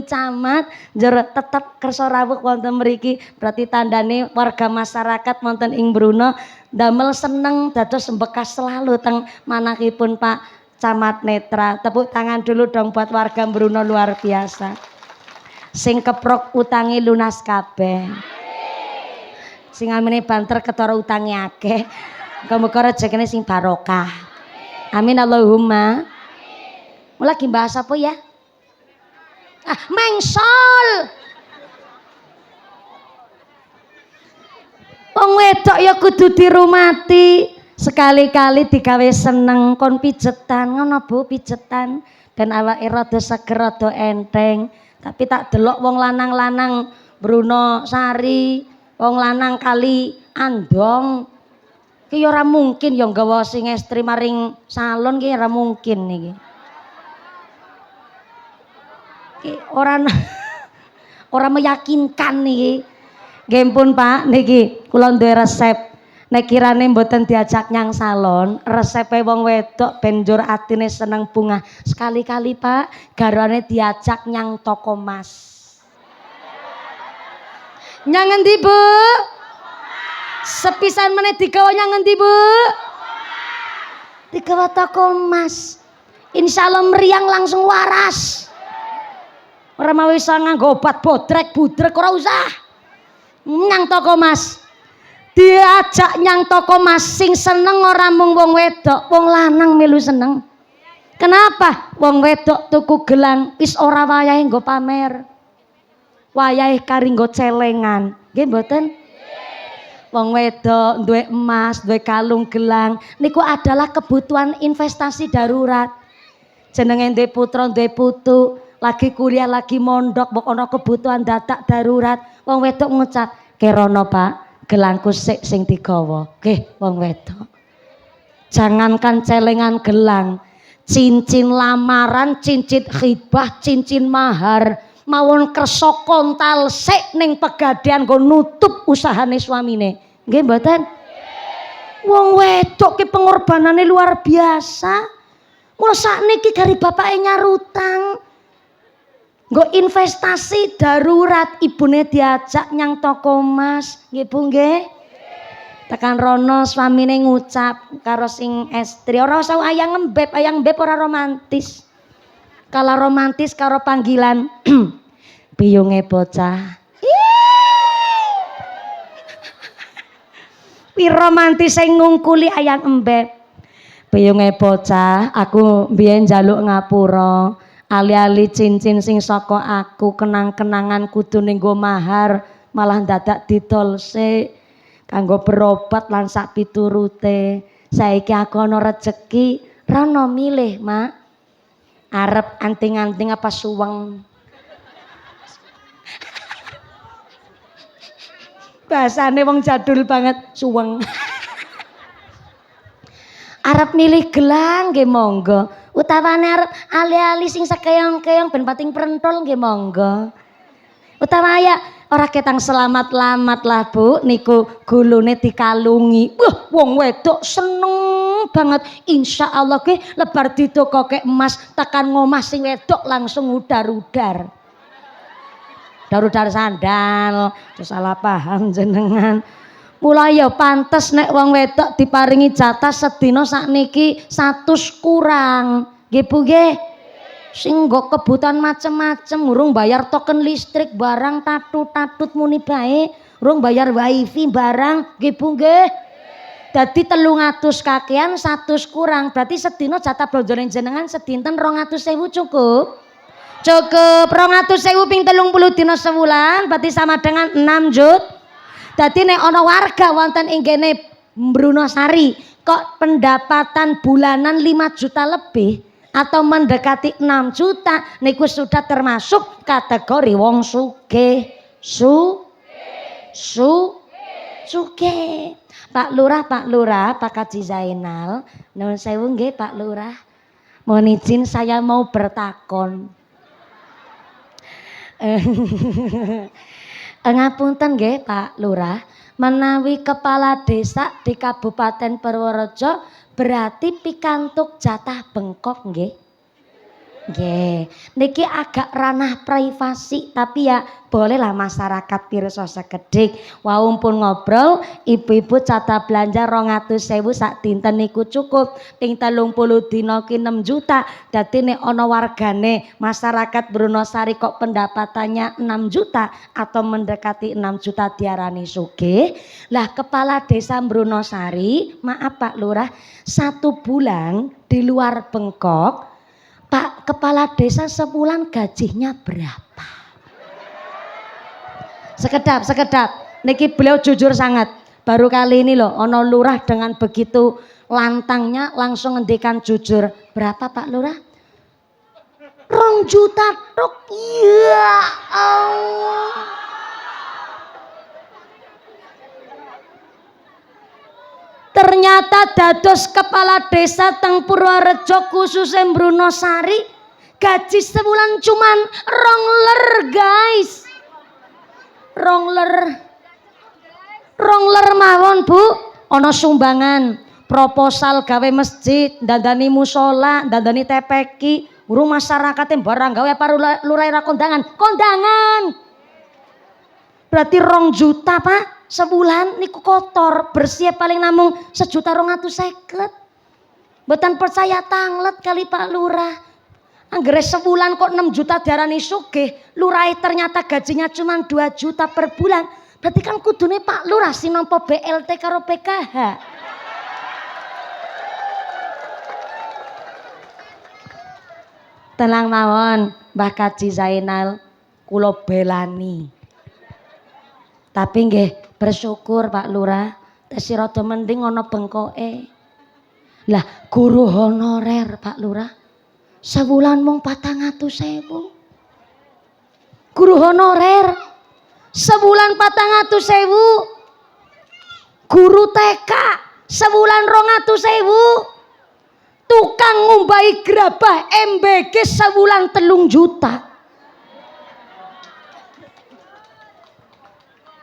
camat jero tetap kersa rawuh wonten mriki berarti tandane warga masyarakat wonten ing Bruno damel seneng dados bekas selalu teng manahipun Pak Camat Netra. Tepuk tangan dulu dong buat warga Bruno luar biasa. Sing keprok utangi lunas kabeh. Sing amene banter ketara utangi akeh. Muga-muga rezekine sing barokah. Amin Allahumma. Mula lagi bahas apa ya? Mengsol. Wong wedok ya kudu dirumati. Sekali-kali digawe seneng kon pijetan ngono Bu, pijetan ben awake rada seger rada enteng. Tapi tak delok wong lanang-lanang Bruno Sari, wong lanang kali andong. Ki ya ora mungkin ya nggawa sing estri maring salon ki ora mungkin niki. Ki ora meyakinkan niki. Nggih pun Pak, niki kula duwe resep. Nek kirane mboten diajak nyang salon, resepe wong wedok ben njur atine seneng bungah. Sekali-kali Pak, garwane diajak nyang toko emas. Nyang endi Bu? Sepisan meneh digawa nyang endi Bu? Digawa toko emas. Insyaallah meriang langsung waras. Ora mau iso nganggo obat bodrek budrek ora usah. Nyang toko emas. Diajak nyang toko emas sing seneng ora mung wong wedok, wong lanang melu seneng. Kenapa? Wong wedok tuku gelang wis ora wayahe nggo pamer. Wayahe kari nggo celengan. Nggih mboten? Wong wedok duwe emas, duwe kalung gelang niku adalah kebutuhan investasi darurat. Jenenge duwe putra, duwe putu, lagi kuliah, lagi mondok, mbok ana kebutuhan dadak darurat. Wong wedok ngucap, "Kerono Pak, gelangku sing digawa." Nggih, wong wedok. Jangankan celengan gelang, cincin lamaran, cincin khibah, cincin mahar, mawon kersa kontal sik ning pegadaian nggo nutup usahane swamine. Nggih mboten? Wong wedok ki pengorbanane luar biasa. Mula sakniki gari bapake nyarutang. Nggo investasi darurat, ibune diajak nyang toko emas, nggih Bu nggih. Tekan rono swamine ngucap karo sing estri, ora usah ayang embeb ora romantis. Kala romantis karo panggilan biyunge bocah. Wi romantis sing ngungkuli ayang embeb. Biyunge bocah, aku mbiyen njaluk ngapura. Ali-ali cincin sing saka aku kenang-kenangan kudu nggo mahar malah dadak didol sik kanggo berobat lan sak piturute. Saiki aku ana rejeki rono milih Mak, arep anting-anting apa suweng. Bahasane wong jadul banget, suweng. Arep milih gelang nggih monggo. Utawane arep ali-ali sing sekeyong-keyong ben pating prentol nggih monggo. Utawa ya ora ketang selamat-lamat lah Bu, niku gulune dikalungi. Wah, wong wedok seneng banget. Insyaallah ki lebar didokoke emas tekan ngomah sing wedok langsung udar-udar. Udar-udar sandal, salah paham jenengan. Mulai ya pantes nek wong wedok diparingi jatah sedina sakniki 100 kurang. Nggih Bu nggih. Sing nggo kebutuhan macem-macem, urung bayar token listrik barang tatut-tatut muni bae, urung bayar wifi barang, nggih Bu nggih. Dadi 300 kakean 100 kurang, berarti sedina jatah blonjone jenengan sedinten 200.000 cukup. Cukup 200.000 ping 30 dina sewulan, berarti sama dengan 6 juta. Dadi nek ana warga wonten ing kene Bruno Sari kok pendapatan bulanan 5 juta lebih atau mendekati 6 juta niku sudah termasuk kategori wong sugih. Sugih. Pak Lurah, Pak Haji Zainal, nuwun sewu nggih Pak Lurah. Mohon izin saya mau bertakon. Ngapunten nggih Pak Lurah, menawi kepala desa di Kabupaten Purworejo berarti pikantuk jatah bengkok nggih? Nggih, niki agak ranah privasi tapi ya bolehlah masyarakat pirsa sekedhik. Wau pun ngobrol, ibu-ibu catat belanja 200.000 sak dinten niku cukup. Ping 30 dina ki 6 juta. Dadi nek ana wargane masyarakat Brunosari kok pendapatannya 6 juta atau mendekati 6 juta diarani sugih. Lah kepala desa Brunosari, maaf Pak Lurah, 1 bulan di luar Bengkok Pak kepala desa sebulan gajinya berapa? Sekedap. Niki beliau jujur sangat. Baru kali ini loh, ono lurah dengan begitu lantangnya langsung ngendikan jujur. Berapa Pak Lurah? 2 juta tok. Ya Allah. Ternyata dados kepala desa teng Purworejo khusus Brunosari gaji sebulan cuman 2 ler guys. 2 ler mawon Bu. Ana sumbangan proposal gawe masjid, dandani musola, dandani TPQ, urung masyarakate barang gawe apa lurah kondangan. Berarti 2 juta Pak sebulan niku kotor, bersih paling namung 1.250.000. Mboten percaya tanglet kali Pak Lurah. Anggere sebulan kok 6 juta diarani sugih, lurah ternyata gajinya cuma 2 juta per bulan. Berarti kan kudune Pak Lurah sing nampa BLT karo PKH. Tenang mawon, Mbah Kaji Zainal, kula belani. Tapi nggih bersyukur Pak Lurah, tesih rada mending ana bengkoke. Lah guru honorer Pak Lurah sebulan mung 400.000. Guru honorer sebulan 400.000. Guru TK sebulan 200.000. Tukang ngumbahi gerabah MBG sebulan 3 juta.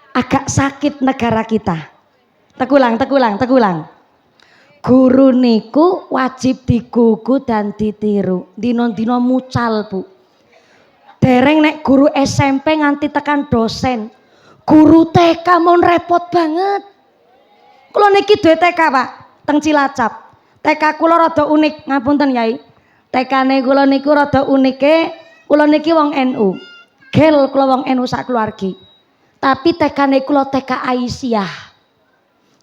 Agak sakit negara kita. Tegulang. Guru niku wajib digugu dan ditiru. Dino-dino mucal Bu. Dereng nek guru SMP nganti tekan dosen. Guru TK mon repot banget. Kula niki duwe TK Pak, teng Cilacap. TK kula rada unik, ngapunten Yai. TK-ne kula niku rada unike, kula niki wong NU. Gel kula wong NU sak keluargi. Tapi TK-ne kula TK Aisyah.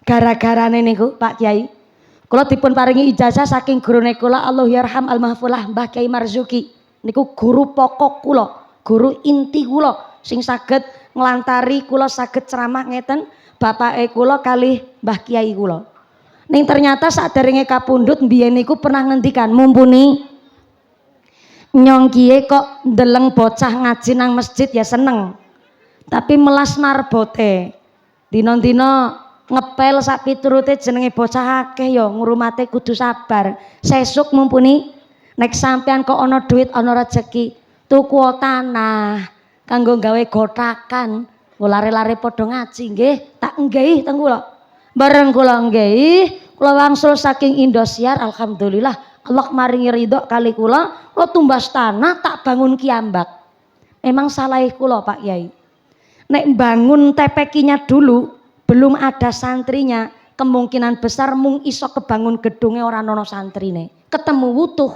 Gara-garane niku Pak Kiai, kula dipun paringi ijazah saking gurune kula Allah yarham almahfulah Mbah Kiai Marzuki. Niku guru pokok kula, guru inti kula sing saged nglantari kula saged ceramah ngeten, bapake kula kalih Mbah Kiai kula. Ning ternyata saderenge kapundhut mbiyen niku pernah ngendikan, mumpuni nyong kiye kok ndeleng bocah ngaji nang masjid ya seneng. Tapi melas marbote dino-dino ngepel sak piturute jenenge bocah akeh ya ngurumate kudu sabar. Sesuk mumpuni nek sampean kok ana duit ana rezeki tuku tanah kanggo gawe gotakan lare-lare padha ngaji nggih tak nggahi teng kula. Bareng kula nggahi kula wangsul saking Indosiar alhamdulillah Allah maringi ridho kali kula tumbas tanah tak bangun kiambak. Memang salah kula Pak Yai. Nek bangun TPQ-nya dulu belum ada santrinya, kemungkinan besar mung iso kebangun gedungnya orang nono santrine. Ketemu wutuh.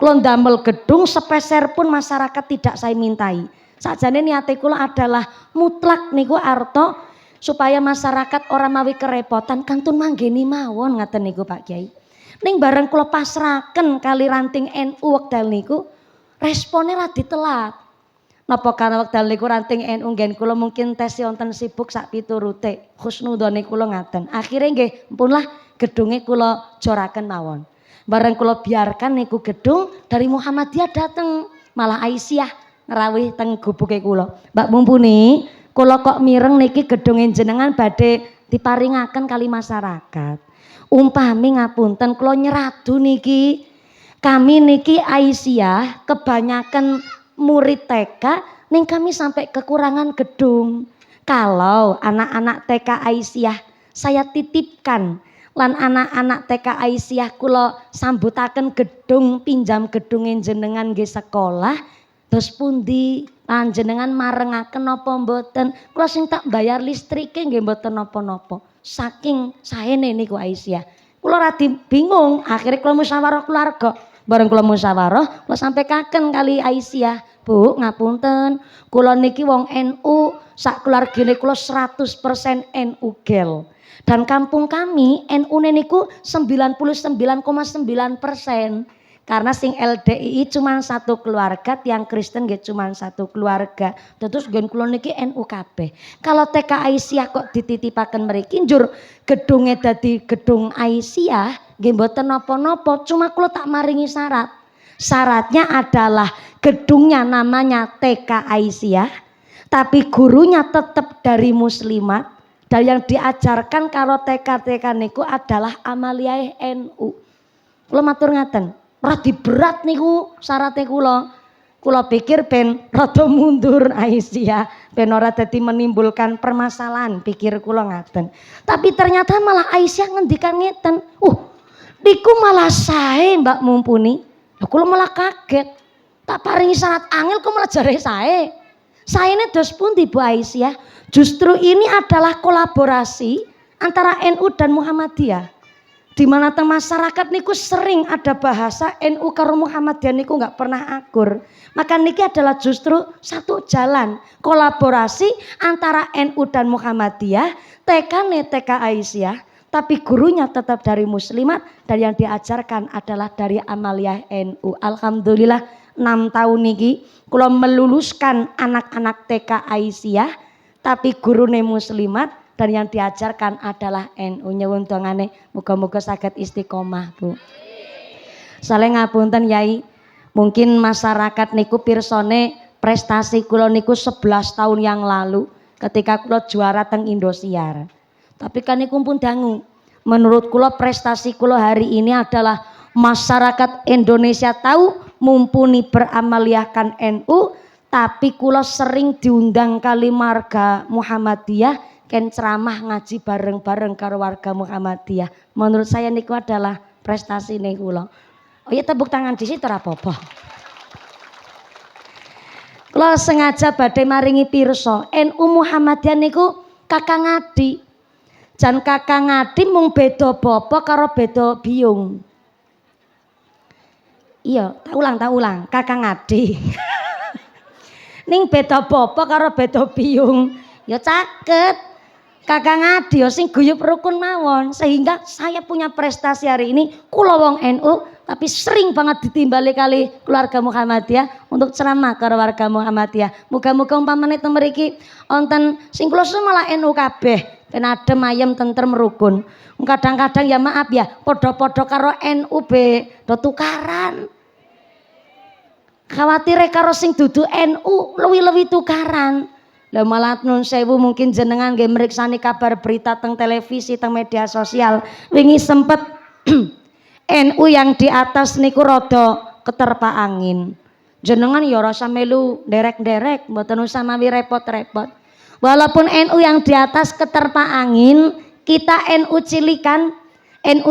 Kula ndamel gedung sepeser pun masyarakat tidak saya mintai. Sakjane niate kula adalah mutlak niku arto supaya masyarakat orang mawi kerepotan kantun manggeni mawon ngaten niku Pak Kiai. Ning bareng kula pasraken kali ranting NU wekdal niku responnya radi telat. Napa kana wekdal niku ranting NU nggen kula mungkin tes wonten sibuk sak piturute. Husnudone kula ngaten. Akhire nggih mpunlah gedunge kula joraken mawon. Bareng kula biarkan niku gedung dari Muhammadiyah dateng, malah Aisyah ngrawuh teng gubuke kula. Mbak mumpuni kula kok mireng niki gedunge jenengan badhe diparingaken kali masyarakat. Umpami ngapunten kula nyeradu niki. Kami niki Aisyah kebanyakan murid TK ning kami sampai kekurangan gedung. Kalau anak-anak TK Aisyah saya titipkan lan anak-anak TK Aisyah kula sambutaken gedung pinjam gedunge jenengan nggih sekolah terus pundi panjenengan marengaken napa mboten kula sing tak bayar listrike nggih mboten napa-napa saking saene niku Aisyah kula radi bingung akhirnya kula musyawarah keluarga bareng kula musyawarah kula sampaikan kali Aisyah Bu ngapunten kula niki wong NU sak keluargane kula 100% NU gel dan kampung kami NU niku 99,9% karena sing LDII cuma satu keluarga tiang Kristen nggih cuma satu keluarga terus gen kula niki NU kabeh kalau TK Aisyah kok dititipaken mriki njur gedunge dadi gedung Aisyah nggih mboten napa-napa cuma kula tak maringi syaratnya adalah gedungnya namanya TK Aisyah tapi gurunya tetap dari muslimat dan yang diajarkan kalau TK niku adalah amaliyah NU. Kula matur ngaten, radi berat niku syaratnya kula pikir ben rada mundur Aisyah, ben ora dadi menimbulkan permasalahan pikir kula ngaten. Tapi ternyata malah Aisyah ngendikan ngeten, niku malah sae Mbak Mumpuni. Lah kula malah kaget. Tak paringi syarat angel kok malah jare sae. Saene dos pundi Bu Aisyah? Justru ini adalah kolaborasi antara NU dan Muhammadiyah. Di mana teng masyarakat niku sering ada bahasa NU karo Muhammadiyah niku nggak pernah akur. Maka niki adalah justru satu jalan kolaborasi antara NU dan Muhammadiyah. TK Aisyah, tapi gurunya tetap dari muslimat dan yang diajarkan adalah dari amaliyah NU. Alhamdulillah 6 tahun niki kula meluluskan anak-anak TK Aisyah tapi gurune muslimat dan yang diajarkan adalah NU. Nyuwun dongane muga-muga saged istiqomah Bu. Saleh ngapunten Yai, mungkin masyarakat niku pirsane prestasi kula niku 11 tahun yang lalu ketika kula juara teng Indosiar. Tapi kan niku pun dangu. Menurut kula prestasi kula hari ini adalah masyarakat Indonesia tahu mumpuni beramaliyahkan NU tapi kula sering diundang kali marga Muhammadiyah ken ceramah ngaji bareng-bareng karo warga Muhammadiyah. Menurut saya niku adalah prestasi nih kula. Oh ya tepuk tangan di situ ora apa-apa. Kula sengaja badhe maringi pirsa NU Muhammadiyah niku kakang adi. Jan kakang adi mung beda bapa karo beda biung. Iya, tak ulang kakang adi. Ning beda bapa karo beda biung ya caket kakang adi ya sing guyub rukun mawon sehingga saya punya prestasi hari ini kula wong NU tapi sering banget ditimbali kali keluarga Muhammadiyah untuk ceramah karo warga Muhammadiyah. Muga-muga umpamane teng mriki wonten sing kula malah NU kabeh ben adem ayem tentrem rukun. Kadang-kadang ya maaf ya padha-padha karo NU be do tukaran. Khawatir karo sing dudu NU luwi-luwi tukaran. Lah malah nun sewu mungkin jenengan nggih mriksani kabar berita teng televisi teng media sosial wingi sempet NU yang di atas niku rada keterpa angin. Jenengan ya rasa melu derek-derek mboten usah mawi repot-repot. Walaupun NU yang di atas keterpa angin, kita NU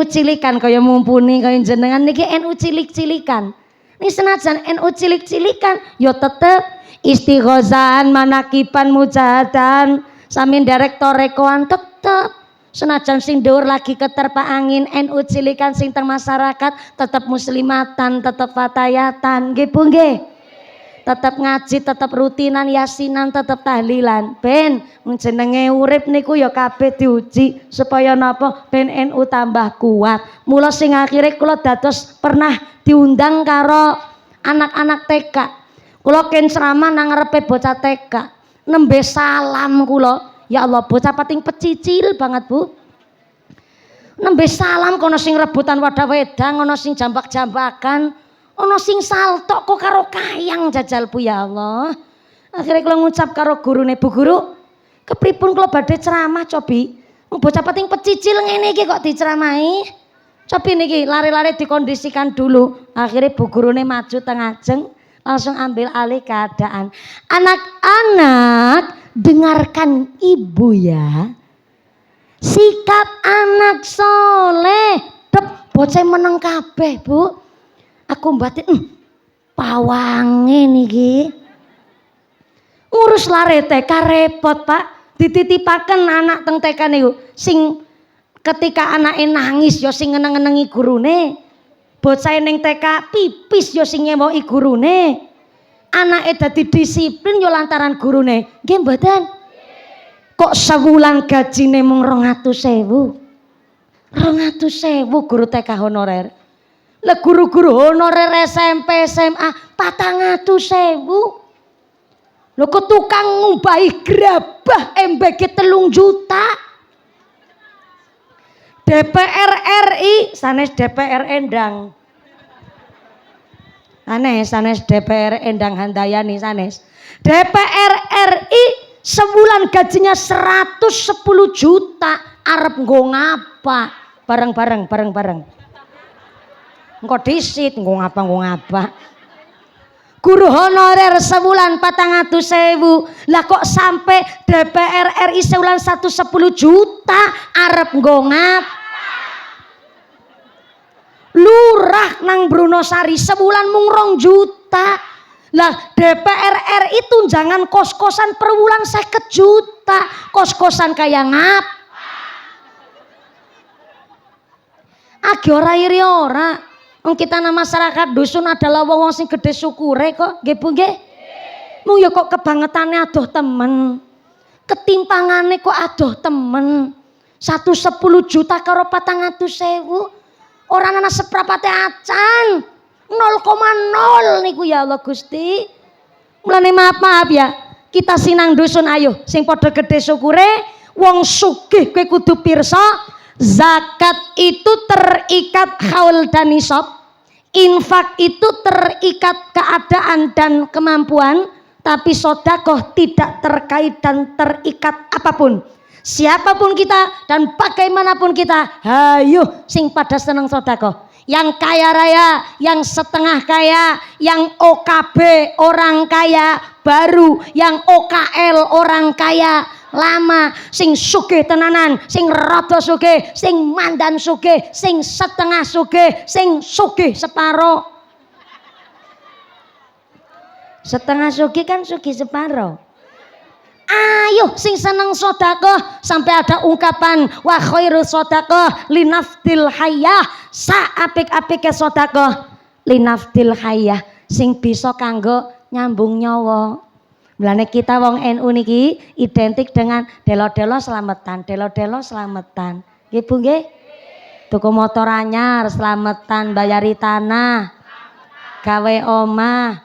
cilikan kaya mumpuni kaya jenengan niki NU cilik-cilikan. Ini senajan NU cilik-cilikan ya tetep istighozan manakiban mujahadan samin direktor rekoan tetep senajan sing dhuwur lagi keterpa angin NU cilikan sing teng masyarakat tetep muslimatan tetep fatayatan nggih Bu nggih tetep ngaji tetep rutinan yasinan tetep tahlilan ben jenenge urip niku ya kabeh diuji supaya napa ben NU tambah kuat. Mula sing akhire kula dados pernah diundang karo anak-anak TK. Kula ken ceramah nang ngarepe bocah TK. Nembe salam kula. Ya Allah, bocah pating pecicil banget, Bu. Nembe salam kono sing rebutan wadah wedang, ono sing jambak-jambakan, ono sing saltok kok karo kayang jajal Bu ya Allah. Akhirnya kula ngucap karo gurune, Bu Guru, kepripun kula badhe ceramah cobi. Bocah pating pecicil ngene iki kok diceramahi. Cobi niki lari-lari dikondisikan dulu. Akhirnya Bu Gurune maju tengah ajeng langsung ambil alih keadaan. Anak-anak dengarkan ibu ya. Sikap anak soleh. Dep bocah meneng kabeh, Bu. Aku batin pawange niki. Ngurus lare TK repot, Pak. Dititipaken anak teng TK niku. Sing ketika anake nangis ya sing ngeneng-ngenengi gurune. Bocah ning TK pipis ya sing nyewoki gurune. Anake dadi disiplin ya lantaran gurune. Nggih mboten? Kok sewulan gajine mung 200.000. 200.000 guru TK honorer. Lah guru-guru honorer SMP SMA 400.000. Lho kok tukang ngubahi gerabah MBG 3 juta. DPR RI sanes DPR Endang. Sanes DPR Endang Handayani sanes. DPR RI sebulan gajinya 110 juta. Arep nggo ngapa? Bareng-bareng. Engko disit nggo ngapa. Guru honorer sebulan 400.000. Lah kok sampai DPR RI sebulan 110 juta arep nggo ngapa? Lurah nang Brunosari sebulan mung 2 juta. Lah DPR RI tunjangan kos-kosan per bulan 50 juta. Kos-kosan kaya ngap? Agi ora iri ora. Wong kita nama masyarakat dusun adalah wong sing gede syukure kok. Nggih Bu nggih? Mung ya kok kebangetane adoh temen. Ketimpangane kok adoh temen. 110 juta karo 400.000. Orang ana seprapate acan 0,0 niku ya Allah Gusti. Mulane maaf ya. Kita sinang dusun ayo sing padha gede syukure wong sugih kowe kudu pirsa zakat itu terikat haul dan nisab. Infak itu terikat keadaan dan kemampuan, tapi sedekah tidak terkait dan terikat apapun. Siapapun kita dan bagaimanapun kita, hayo sing pada seneng sedekah. Yang kaya raya, yang setengah kaya, yang OKB orang kaya baru, yang OKL orang kaya lama, sing sugih tenanan, sing rada sugih, sing mandan sugih, sing setengah sugih, sing sugih separo. Setengah sugih kan sugih separo. Ayo sing seneng sedekah sampai ada ungkapan wa khairu sedekah linafdil hayyah. Saapik-apike sedekah linafdil hayyah sing bisa kanggo nyambung nyawa. Mulane kita wong NU niki identik dengan delo-delo slametan, delo-delo slametan. Nggih Bu nggih? Tuku motor anyar slametan, bayari tanah, gawe omah,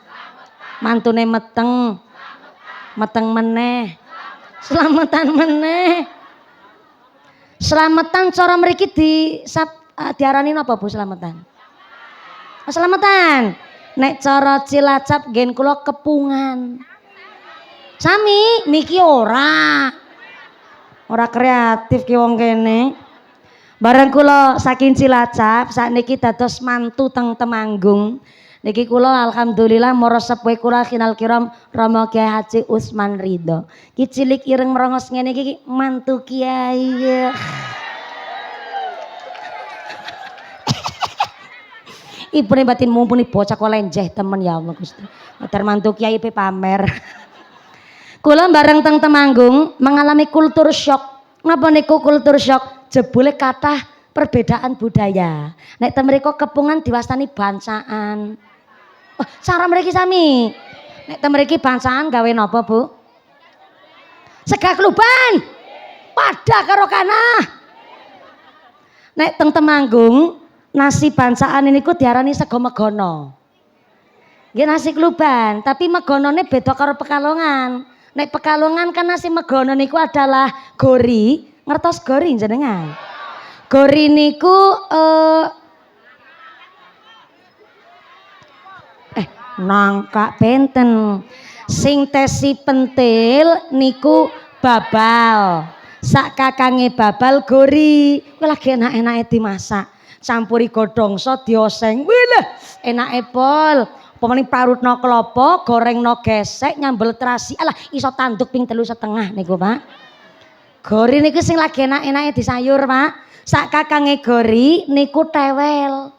mantune meteng meneh, selamatan meneh. Selamatan cara mriki diarani napa Bu selamatan? Selamatan. Nek cara Cilacap gen kula kepungan. Sami niki ora kreatif ki wong kene. Bareng kula saking Cilacap sakniki dados mantu teng Temanggung. Niki kula alhamdulillah mara sepuh kula kinal kiram Rama Kyai Haji Usman Ridho. Ki cilik ireng merongos ngene iki mantu kiai. Ibune batin mumpuni bocah kok lenjeh temen ya Allah Gusti. Matur mantu kiai pe pamer. Kula bareng teng Temanggung mengalami kultur shock. Napa niku kultur shock? Jebule kathah perbedaan budaya. Nek teng mriku kepungan diwastani bancaan. Oh, cara mriki sami. Nek teng mriki bancaan gawe napa, Bu? Sega kluban. Padha karo kana. Nek teng Temanggung nasi bancaan niku diarani sego megono. Nggih nasi kluban, tapi megonone beda karo Pekalongan. Nek Pekalongan kan nasi megono niku adalah gori. Ngertos gori jenengan? Gori niku nangka benten. Sing tesi pentil niku babal. Sak kakange babal gori. Kuwi lagi enak-enake dimasak. Campuri godongso dioseng. Wih enake pol. Pemene parutno klopo, gorengno gesek, nyambel terasi. Alah iso tanduk ping 3,5 niku, Pak. Gori niku sing lagi enak-enake disayur, Pak. Sak kakange gori niku tewel.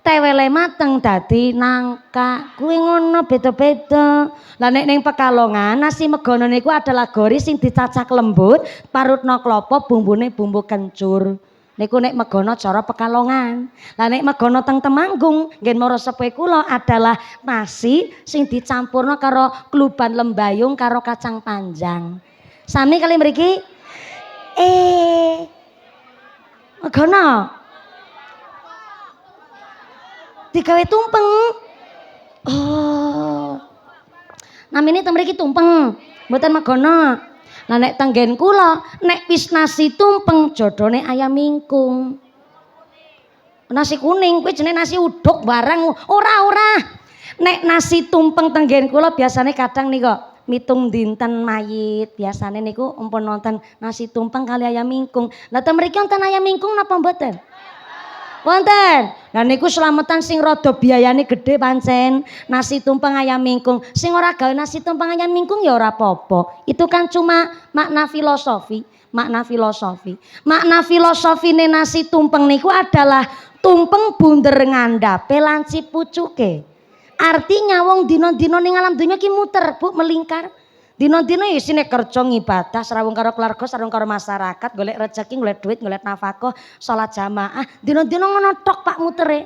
Tewele mateng dadi nangka. Kuwi ngono beda-beda. Lah nek ning Pekalongan nasi megono niku adalah gori sing dicacak lembut, parutna klapa, bumbune bumbu kencur. Niku nek megono cara Pekalongan. Lah nek megono teng Temanggung, nggih mara sepuhe kula adalah nasi sing dicampurna karo kluban lembayung karo kacang panjang. Sami kali mriki? Megono. Digawe tumpeng. Oh. Namine teng mriki tumpeng, mboten megono. Lah nek tenggen kula nek wis nasi tumpeng jodhone ayam mingkung. Nasi kuning kuwi jenenge nasi uduk barang ora. Nek nasi tumpeng tenggen kula biasane kadang nika mitung dinten mayit biasane niku umpun nonton nasi tumpeng kali ayam mingkung. Lah teng mriki wonten ayam mingkung napa mboten? Wonten. Lah niku slametan sing rada biayane gedhe pancen. Nasi tumpeng ayam mingkung. Sing ora gawe nasi tumpeng ayam mingkung ya ora apa-apa. Itu kan cuma makna filosofi. Makna filosofine nasi tumpeng niku adalah tumpeng bunder ngandhape lanci pucuke. Artinya wong dina-dina ning alam donya ki muter, Bu, melingkar. Dina-dina ya isine kerja ngibadah, srawung karo keluarga, srawung karo masyarakat, golek rezeki, golek duit, golek nafkah, salat jamaah. Dina-dina ngono tok Pak mutere.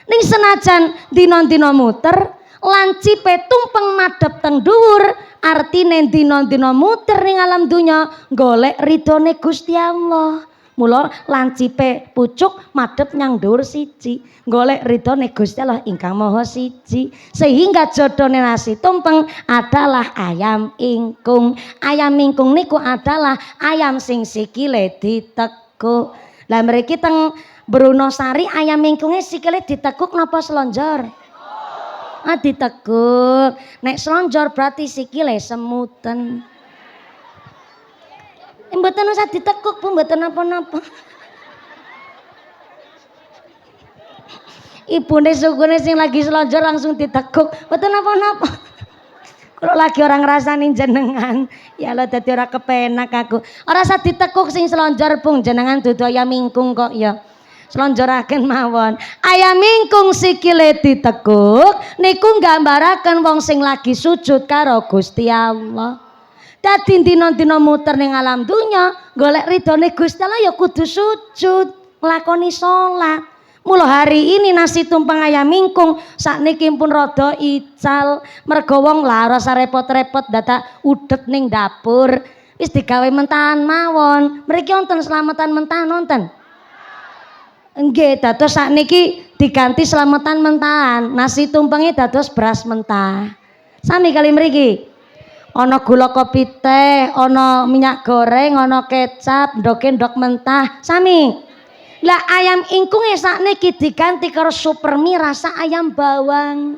Ning senajan dina-dina muter, lancipe tumpeng madhep teng dhuwur, artine dina-dina muter ning alam donya golek ridhone Gusti Allah. Mula lancipe pucuk madhep nyang dhuwur siji, golek ridhone Gusti Allah ingkang Maha Siji. Sehingga jodhone nasi tumpeng adalah ayam ingkung. Ayam ingkung niku adalah ayam sing sikile ditekuk. Lah mriki teng Brunosari ayam ingkunge sikile ditekuk napa selonjor? Ditekuk. Nek selonjor berarti sikile semuten. Mboten usah ditekuk, Bu, mboten napa-napa. Ibune sukune sing lagi selonjor langsung ditekuk, mboten napa-napa. Kalau lagi orang ngrasani jenengan, ya Allah dadi ora kepenak aku. Ora usah ditekuk sing selonjor, Bung, jenengan dudu ayam mingkung kok ya. Selonjoraken mawon. Ayam mingkung sikile ditekuk niku nggambaraken wong sing lagi sujud karo Gusti Allah. Dadi dina-dina muter ning alam dunya golek ridhone Gusti Allah ya kudu sujud, nglakoni salat. Mula hari ini nasi tumpeng ayam mingkung sakniki pun rada ical merga wong lah ora repot-repot dadak udet ning dapur. Wis digawe mentahan mawon. Mriki wonten slametan mentahan wonten? Nggih, dados sakniki diganti slametan mentahan. Nasi tumpenge dados beras mentah. Sami kali mriki. Ana gula kopi teh, ana minyak goreng, ana kecap, ndok mentah, sami. Lah ayam ingkunge sakniki diganti karo super mie rasa ayam bawang.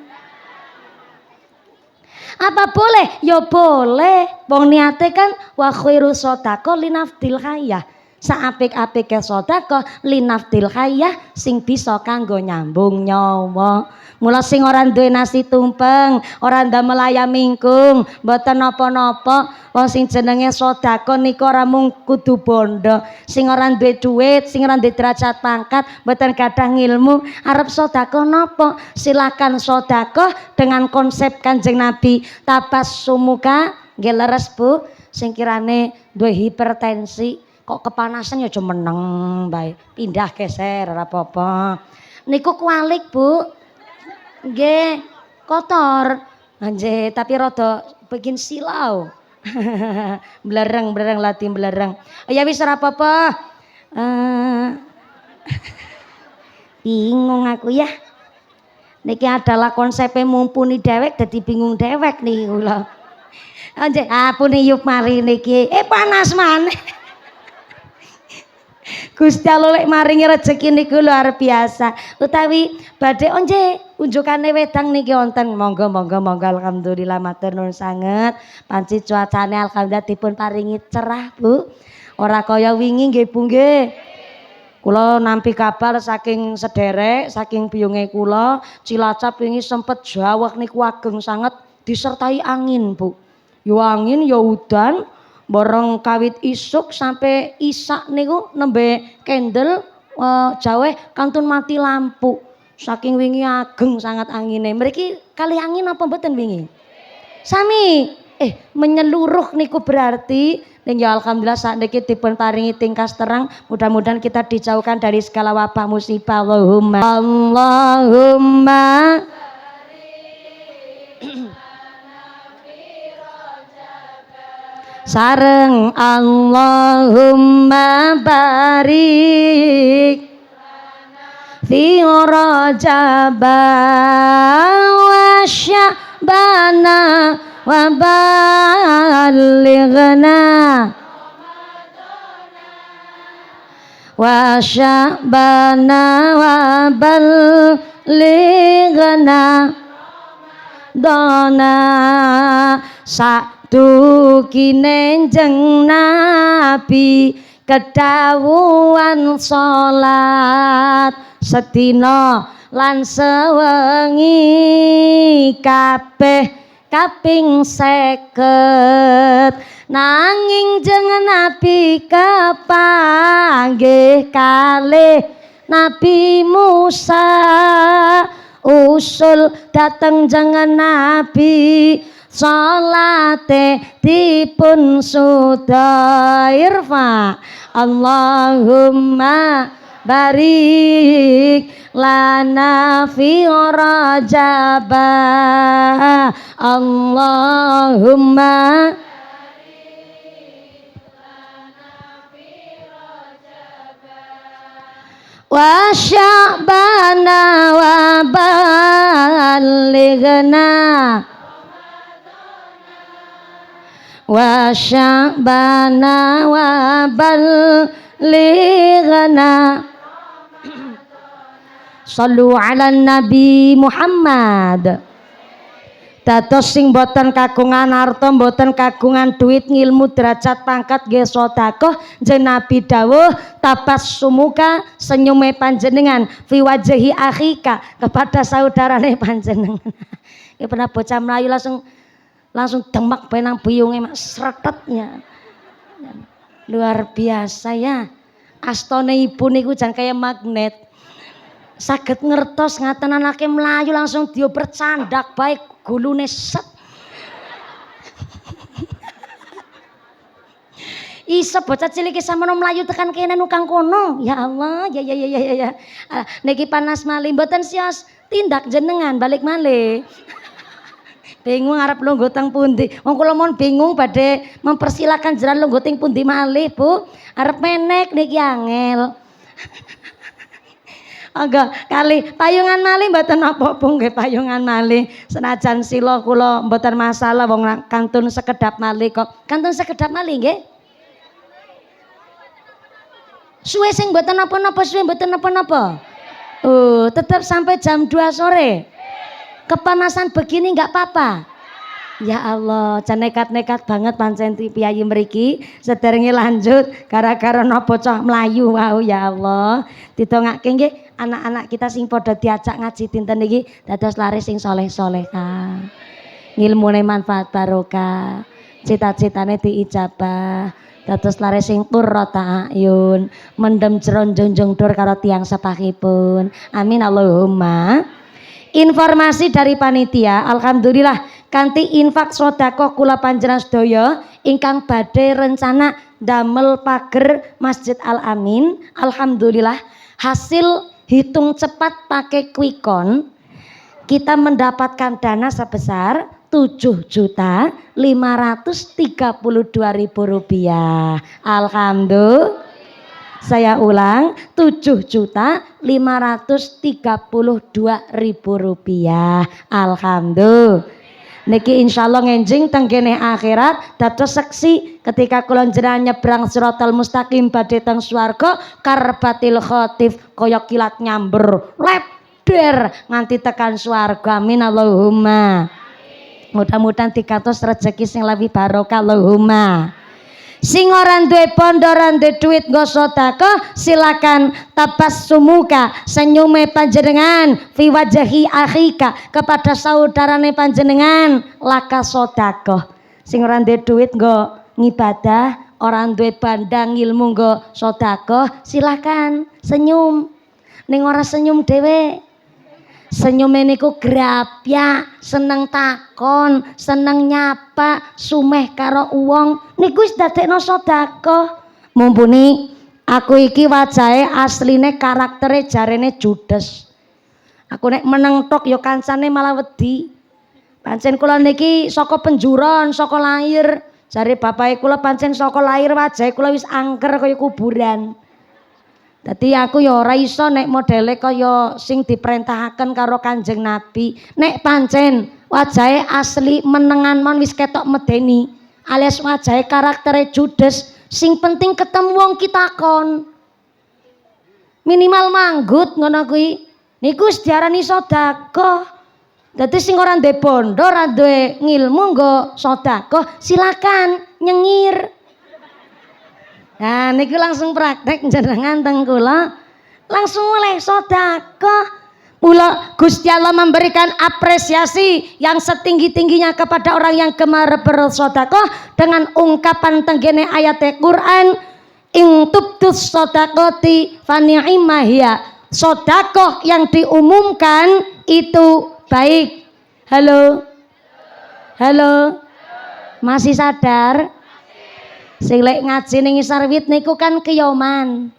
Apa boleh? Ya boleh. Wong niate kan wa khairu shadaqah linafdil hayyah. Saapik-apike sedekah linafdil hayyah sing bisa kanggo nyambung nyawa. Mula sing ora duwe nasi tumpeng, ora ndamel ayam mingkung, mboten napa-napa. Wong sing jenenge sedekah niku ora mung kudu bondo. Sing ora duwe dhuwit, sing ora duwe derajat pangkat, mboten gadah ngilmu, arep sedekah napa? Silakan sedekah dengan konsep Kanjeng Nabi tabassumuka. Nggih leres, Bu. Sing kirane duwe hipertensi kok kepanasan ya aja meneng bae. Pindah geser ora apa-apa. Niku kualik, Bu. Nggih, kotor. Nggih, tapi rada bikin silau. Blereng lati blereng. Ya wis ora apa-apa. Bingung aku ya. Niki adalah konsepnya mumpuni dewek dadi bingung dewek nih kula. Nggih, apune yup mari niki. Panas maneh. Gusti Allah lek maringi rezeki niku luar biasa. Utawi badhe onje unjukane wedang niki wonten. Monggo alhamdulillah matur nuwun sanget. Panci cuacane alhamdulillah dipun paringi cerah, Bu. Ora kaya wingi nggih, Bu nggih. Kula nampi kabar saking sederek, saking biyunge kula, Cilacap wingi sempet jawah niku ageng sanget disertai angin, Bu. Ya angin ya udan. borong kawit isuk sampai isak niku nembe candle jawe kantun mati lampu saking wingi ageng sangat angine. Mriki kali angin apa mboten wingi? Sami menyeluruh niku berarti ya alhamdulillah saat niki dipun paringi tingkas terang, mudah-mudahan kita dijauhkan dari segala wabah musibah. Allahumma sareng Allahumma barik fi Rajab wa Sya'bana wa balighna wa Sya'bana wa balighna dona sadukine njeng Nabi kedawuhan salat sedina lan sewengi kabeh kaping 50 nanging jeneng Nabi kepanggih kalih Nabi Musa usul dateng jeneng Nabi salate dipun suda irfa Allahumma barik lana fi Rajab Allahumma wa Sya'bana wa balighna wa Sya'bana wa balighna sallu ala Nabi Muhammad. Dados sing boten kagungan harta, boten kagungan duit, ngilmu, derajat, pangkat, nggih sedekah, jeneng Nabi dawuh tabassumuka senyume panjenengan fi wajhi akhika kepada saudarane panjenengan. Ya pernah bocah Melayu langsung demek benang buyunge mak sretetnya. Luar biasa ya. Astone ibu niku jan kaya magnet. Saged ngertos ngaten anake Melayu langsung dioper candak baik gulune set. Isa bocah cilik samono Melayu tekan kene nukang kono. Ya Allah, ya. Niki panas malih mboten sios tindak jenengan balik malih. Bingung arep lungguh teng pundi. Wong kula mon bingung badhe mempersilakan jenengan lungguh teng pundi malih, Bu. Arep menek niki angel. Agak kali payungan malih mboten apa-apa nggih payungan malih. Senajan sila kula mboten masalah wong kantun sekedap malih kok. Kantun sekedap malih nggih. Suwe sing mboten napa-napa, suwe mboten napa-napa. Oh, tetap sampai jam 2 sore. Kepanasan begini enggak apa-apa. Ya Allah, jan nekat-nekat banget pancen piyayi mriki sederenge lanjut gara-gara napa cah Melayu wau ya Allah. Ditongake nggih anak-anak kita sing padha diajak ngaji dinten niki dados laris sing saleh-salehah. Ngilmune manfaat barokah, cita-citane diijabah. Dados laris sing qurrata ayun, mendem jeron junjung dur karo tiyang sepahipun. Amin Allahumma. Informasi dari panitia, alhamdulillah kanthi infak sedekah kula panjenengan sedaya ingkang badhe rencana damel pager Masjid Al Amin. Alhamdulillah hasil hitung cepat pakai Quickon kita mendapatkan dana sebesar Rp7.532.000. Alhamdulillah. Saya ulang, Rp7.532.000. Alhamdulillah. Niki insyaallah ngenjing tenggene akhirat dados seksi ketika kula njenengan nyebrang Siratal Mustaqim badhe teng swarga karbatil khotif kaya kilat nyamber lebder nganti tekan swarga. Amin Allahumma. Mudah-mudahan dikantos rezeki sing lebih barokah Allahumma. Sing ora duwe pondo, ora duwe duit nggo sedekah, silakan tabassumuka senyume panjenengan fi wajhi akhika kepada saudarane panjenengan laka sedekah. Sing ora duwe duit nggo ngibadah, orang duwe bandang ilmu nggo sedekah, silakan senyum. Ning ora senyum dhewe. Senyume niku grapyak, seneng takon, seneng nyapa, sumeh karo wong, niku wis dadekno sedekah. Mumpuni aku iki wajahe asline karaktere jarene judes. Aku nek meneng tok ya kancane malah wedi. Pancen kula niki saka penjuron, saka lahir. Jare bapake kula pancen saka lahir wajahe kula wis angker kaya kuburan. Dadi aku ya ora iso nek modele kaya sing diperintahkan karo Kanjeng Nabi. Nek pancen wajahe asli menengan mon wis ketok medeni, alias wajahe karaktere judes, sing penting ketemu wong kitakon. Minimal manggut ngono kuwi. Niku wis diarani sedekah. Dadi sing ora ndek bondo, ora duwe ngilmu nggo sedekah, silakan nyengir. Nah niku langsung praktek jenengan teng kula langsung oleh sedekah. Mula Gusti Allah memberikan apresiasi yang setinggi-tingginya kepada orang yang gemar bersedekah dengan ungkapan tenggene ayat Quran, in tubtus shadaqati fa ni'ma hiya. Sedekah yang diumumkan itu baik. Halo. Halo. Masih sadar? Sing lek ngaji ning ngisor wit niku kan keyoman.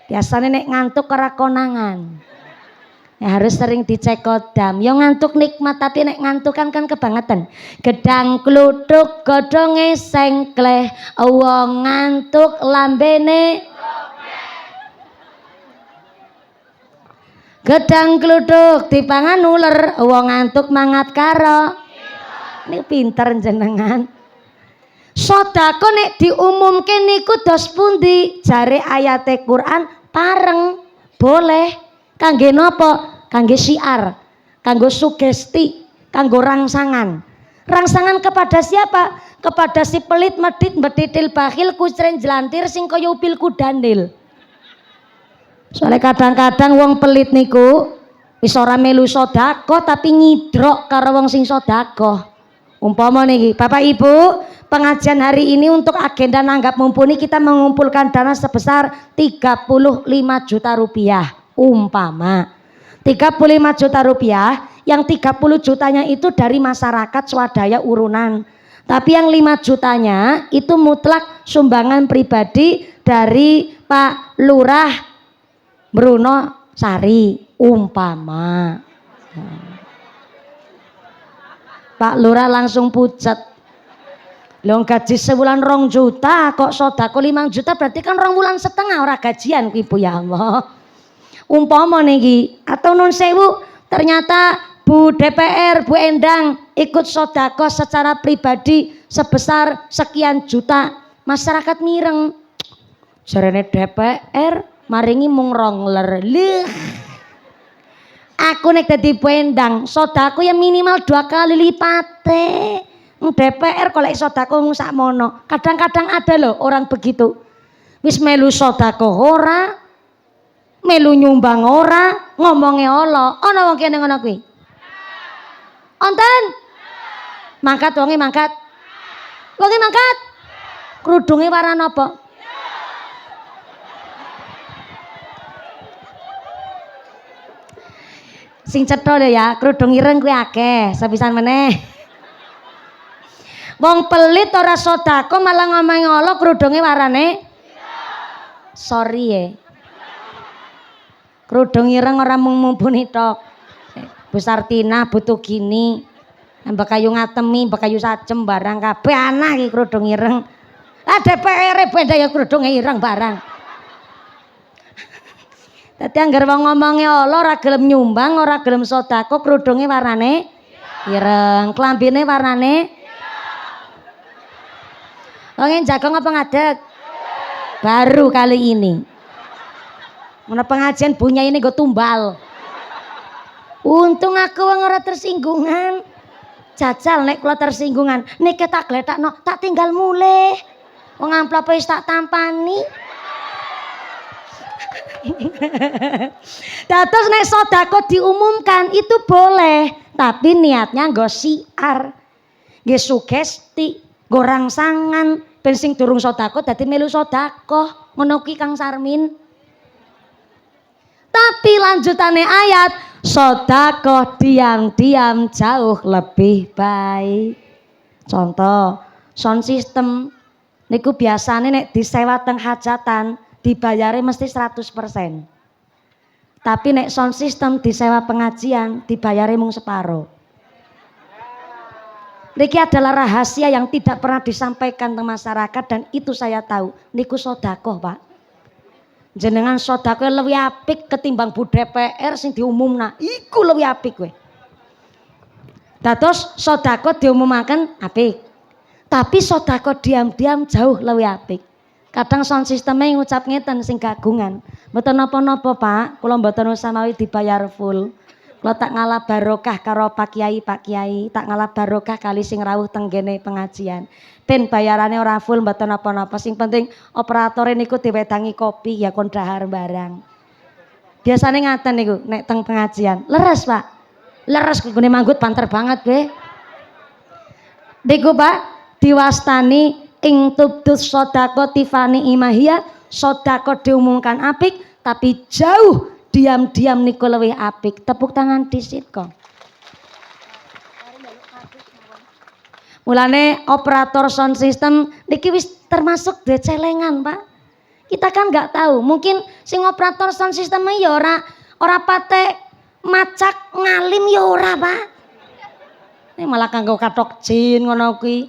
Biasane nek ngantuk ora konangan. Ya harus sering dicek kodam. Ya ngantuk nikmat tapi nek ngantuk kan kebangetan. Gedang kluthuk godhonge sengkleh, wong ngantuk lambene. Gedang kluthuk dipangan uler, wong ngantuk mangat karo. Niku pinter jenengan. Sedekah nek diumumke niku dos pundi? Jare ayate Quran pareng boleh. Kangge napa? Kangge syiar, kanggo sugesti, kanggo rangsangan. Rangsangan kepada siapa? Kepada si pelit, medit, mbetitil, bakhil, kusren, jelantir sing kaya upil kudandil. Soalnya kadang-kadang wong pelit niku wis ora melu sedekah tapi nyidrok karo wong sing sedekah. Umpama niki, Bapak Ibu, pengajian hari ini untuk agenda nanggap mumpuni kita mengumpulkan dana sebesar 35 juta rupiah. Umpama 35 juta rupiah, yang 30 jutanya itu dari masyarakat swadaya urunan. Tapi yang 5 jutanya itu mutlak sumbangan pribadi dari Pak Lurah Bruno Sari. Umpama Pak Lurah langsung pucet. Lho gaji sebulan 2 juta kok sedekah 5 juta berarti kan 2 bulan setengah ora gajian Ibu ya Allah. Umpama niki atau nun sewu ternyata Bu DPR Bu Endang ikut sedekah secara pribadi sebesar sekian juta, masyarakat mireng. Jarene DPR maringi mung rongler. Aku nek dadi Bu Endang sedekah ya minimal 2 kali lipate. DPR kalau sedekah mung sakmono. Kadang-kadang ada loh orang begitu. Wis melu sedekah ora, melu nyumbang ora, ngomongnya Allah. Ana wong kene ngono kuwi. Onten? Mangkat wonge mangkat. Wonge mangkat. Krudunge warna apa? Sing cetha lho ya, krudung ireng kuwi akeh, sepisan meneh. Wong pelit ora sedekah malah ngomongi Allah krudunge warane sorry ya. Krudung ireng ora mung mumpuni tok. Bu Sartina butuh gini. Mbak kayu ngatemi, mbak kayu sajem barang kabeh ana iki krudung ireng. Lah DPR benda ya krudunge ireng barang. Dadi anggar wong ngomonge Allah ora gelem nyumbang, ora gelem sedekah, krudunge warnane ireng, klambine warnane wong jagong apa ngadeg? Baru kali ini. Mana pengajian bunya ini gue tumbal. Untung aku wong ora tersinggungan. Jajal nek kula tersinggungan, nek tak gletakno tak tinggal mulih. Wong amplope wis tak tampani. Dados nek sedekah diumumkan itu boleh, tapi niatnya nggo syiar, nggih sugesti, nggo rangsangan, ben sing durung sedekah dadi melu sedekah ngono kuwi Kang Sarmin. Tapi lanjutane ayat sedekah diam-diam jauh lebih baik. Contoh sound system niku biasane nek disewa teng hajatan dibayare mesti 100%. Tapi nek sound system disewa pengajian dibayare mung separo. Niki adalah rahasia yang tidak pernah disampaikan ke masyarakat dan itu saya tahu. Niku sedekah, Pak. Jenengan sedekah luwih apik ketimbang Bu DPR sing diumumna. Iku luwih apik kowe. Dados sedekah diumumaken apik. Tapi sedekah diam-diam jauh luwih apik. Kadang sound sistemnya ngucap ngeten sing kagungan. Mboten napa-napa, Pak. Kula mboten usah mawi dibayar full. Kula tak ngalah barokah karo Pak Kiai, tak ngalah barokah kali sing rawuh tenggene pengajian. Ben bayarane ora full mboten napa-napa. Sing penting operatore niku diwedangi kopi ya kon dahar barang. Biasane ngaten niku nek teng pengajian. Leres, Pak. Leres kene manggut banter banget, Be. Niku, Pak, diwastani ing tubdus sedekah tifani imahia, sedekah diumumkan apik tapi jauh diam-diam niku luwih apik. Tepuk tangan disit kok. Mulane operator sound system niki wis termasuk duwe celengan, Pak. Kita kan nggak tahu, mungkin sing operator sound system ya ora patek macak ngalim ya ora, Pak. Ini malah kanggo kathok jin ngono kuwi.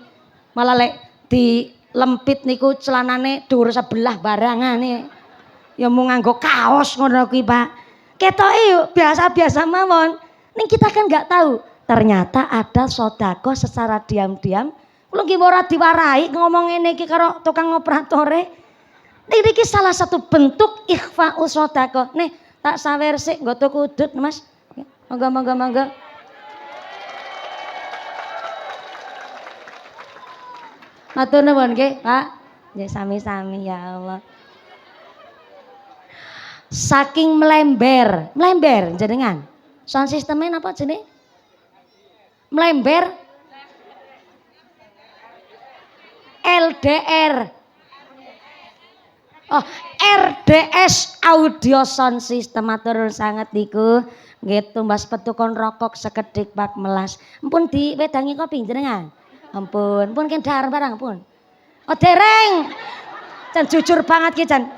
Malah lek dilempit niku celanane dhuwur sebelah barangane. Ya mung nganggo kaos ngono kuwi, Pak. Ketoke yo biasa-biasa mawon. Ning kita kan nggak tahu. Ternyata ada sedekah secara diam-diam. Kulo nggih ora diwarai ngomong ngene iki karo tukang operatore. Niki salah satu bentuk ikhfa sedekah. Nih, tak sawer sik nggo tuku udut, Mas. Monggo. Matur nuwun nggih, Pak. Nggih sami-sami ya Allah. Saking melember jenengan. Sound sistemnya napa jenenge? Melember LDR. Oh, RDS audio sound system matur sangat niku. Nggih tumbas petukon rokok sekedhik Pak melas. Ampun diwedangi kopi jenengan. Ampun kendar barang pun. Oh dereng. Jan jujur banget ki Jan.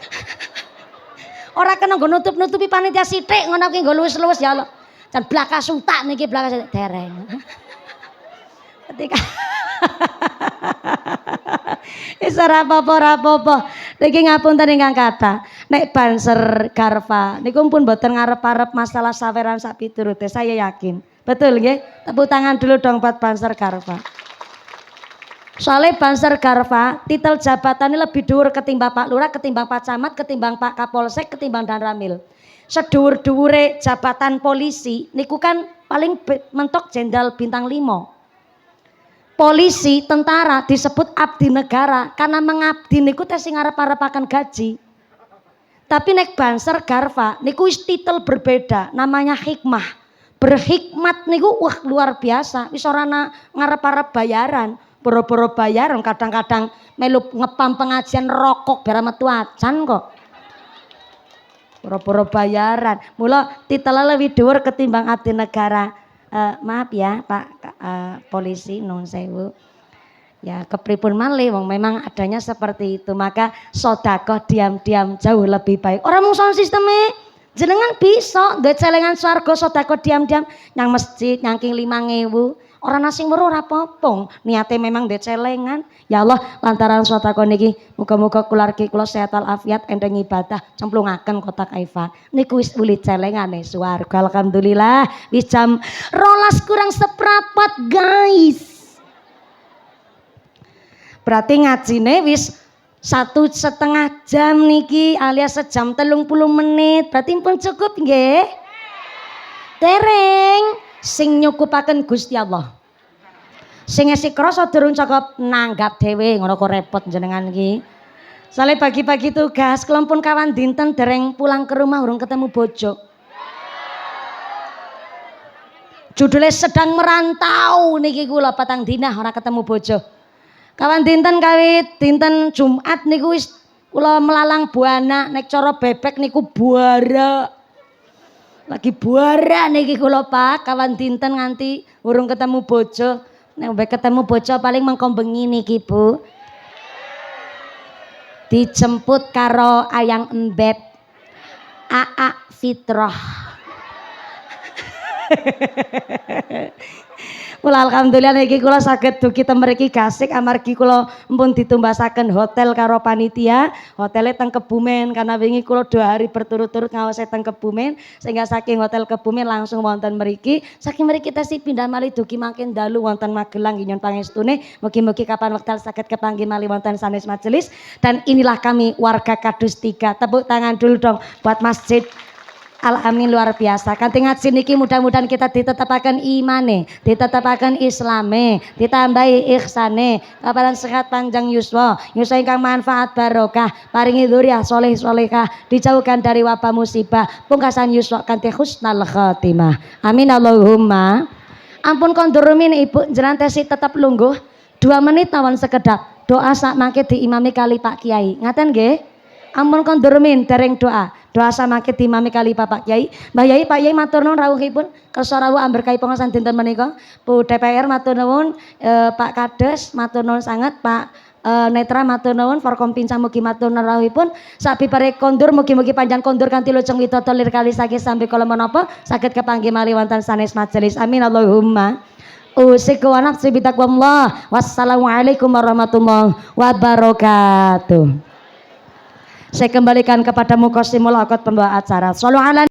Ora kena nggo nutup-nutupi panitia sithik ngono ki nggo luwes-luwes ya Allah. Jan blakas utak niki blakas dereng. Ketika wis ora apa-apa. Niki ngapunten ingkang kathah. Nek Banser Garva niku pun mboten ngarep-arep masalah saweran sak piturute, saya yakin. Betul nggih? Tepuk tangan dulu dong buat Banser Garva. Soalnya Banser Garva titel jabatannya lebih dhuwur ketimbang Pak Lurah, ketimbang Pak Camat, ketimbang Pak Kapolsek, ketimbang Dan Ramil. Sedhuwur-dhuwure jabatan polisi niku kan paling mentok Jenderal Bintang 5. Polisi, tentara disebut abdi negara karena mengabdi niku teh sing arep-arepaken gaji. Tapi nek Banser Garva niku wis titel berbeda, namanya hikmah. Berhikmat niku wah luar biasa, wis ora ngarep-arep bayaran. Boro-boro bayaran kadang-kadang melu ngepam pengajian rokok biar metu acan kok. Boro-boro bayaran. Mula titelnya lebih dhuwur ketimbang abdi negara. Maaf ya Pak polisi nun sewu. Ya kepripun malih wong memang adanya seperti itu. Maka sedekah diam-diam jauh lebih baik. Orang mung sound sisteme jenengan bisa nggawe celengan swarga sedekah diam-diam nang masjid nyangking 5.000. Orang nasing weruh ora apa-apa. Niate memang ndek celengan. Ya Allah, lantaran sedekah niki muga-muga keluarga kula sehat walafiat endeng ibadah cemplungaken kotak Aifa. Niku wis uli celengane swarga. Alhamdulillah wis jam 12:04, guys. Berarti ngajine wis 1,5 jam niki alias sejam 30 menit. Berarti pun cukup nggih? Dereng. Sing nyukupaken Gusti Allah. Sing esih krasa durung cukup nanggap dhewe ngono kok repot jenengan iki. Soale bagi-bagi tugas kelompok kawan dinten dereng pulang ke rumah urung ketemu bojo. Judulnya sedang merantau niki kula 4 dina ora ketemu bojo. Kawan dinten kawit dinten Jumat niku wis kula melalang buana nek cara bebek niku buara. Lagi buara niki kula Pak, kawan dinten nganti urung ketemu bojo. Nek ketemu bojo paling mengko bengi niki Bu. Dijemput karo ayang embet. Aa Fitrah. Kula alhamdulillah niki kula saged dugi teng mriki Gasik amargi kula mpun ditumbasaken hotel karo panitia. Hotele teng Kebumen karena wingi kula 2 hari berturut-turut ngawase teng Kebumen sehingga saking hotel Kebumen langsung wonten mriki. Saking mriki tesi pindah malih dugi makin dalu wonten Magelang nggih nyuwun pangestune mugi-mugi kapan wekdal saged kepanggih malih wonten sanes majelis dan inilah kami warga Kadus 3. Tepuk tangan dulu dong buat Masjid Al-Amin luar biasa. Kanthi ngaji niki mudah-mudahan kita ditetapaken imane, ditetapaken islame, ditambahi ihsane, kapalan sehat panjang yuswa, yuswa ingkang manfaat barokah, paringi dzurriyyah sholih sholihah, dijauhkan dari wabah musibah, pungkasan yuswa kanthi husnal khatimah. Amin Allahumma. Ampun kondur rumin Ibu njenengan tesi tetap lungguh 2 menit mawon sekedap. Doa sak mangke diimami kali Pak Kiai. Ngaten nggih? Ampun kondur rumin dereng doa. Doa samangke dimami kali Bapak Kiai. Mbah Yai, Pak Yai matur nuwun rawuhipun kersa rawuh amberkahi pengawasan dinten menika. Bu DPR matur nuwun, Pak Kades matur nuwun sanget, Pak Netra matur nuwun, Forkompinsa mugi matur nuwun rawuhipun. Sabibare kondur mugi-mugi panjang kondur kanthi lujeng widodari lir kali saking sampai kala menapa saged kepanggih malih wonten sanes majelis. Amin Allahumma. Usiku wa nafsi bitaqwallah. Wassalamualaikum warahmatullahi wabarakatuh. Saya kembalikan kepada Muqassimul Aqad pembawa acara. Shallu ala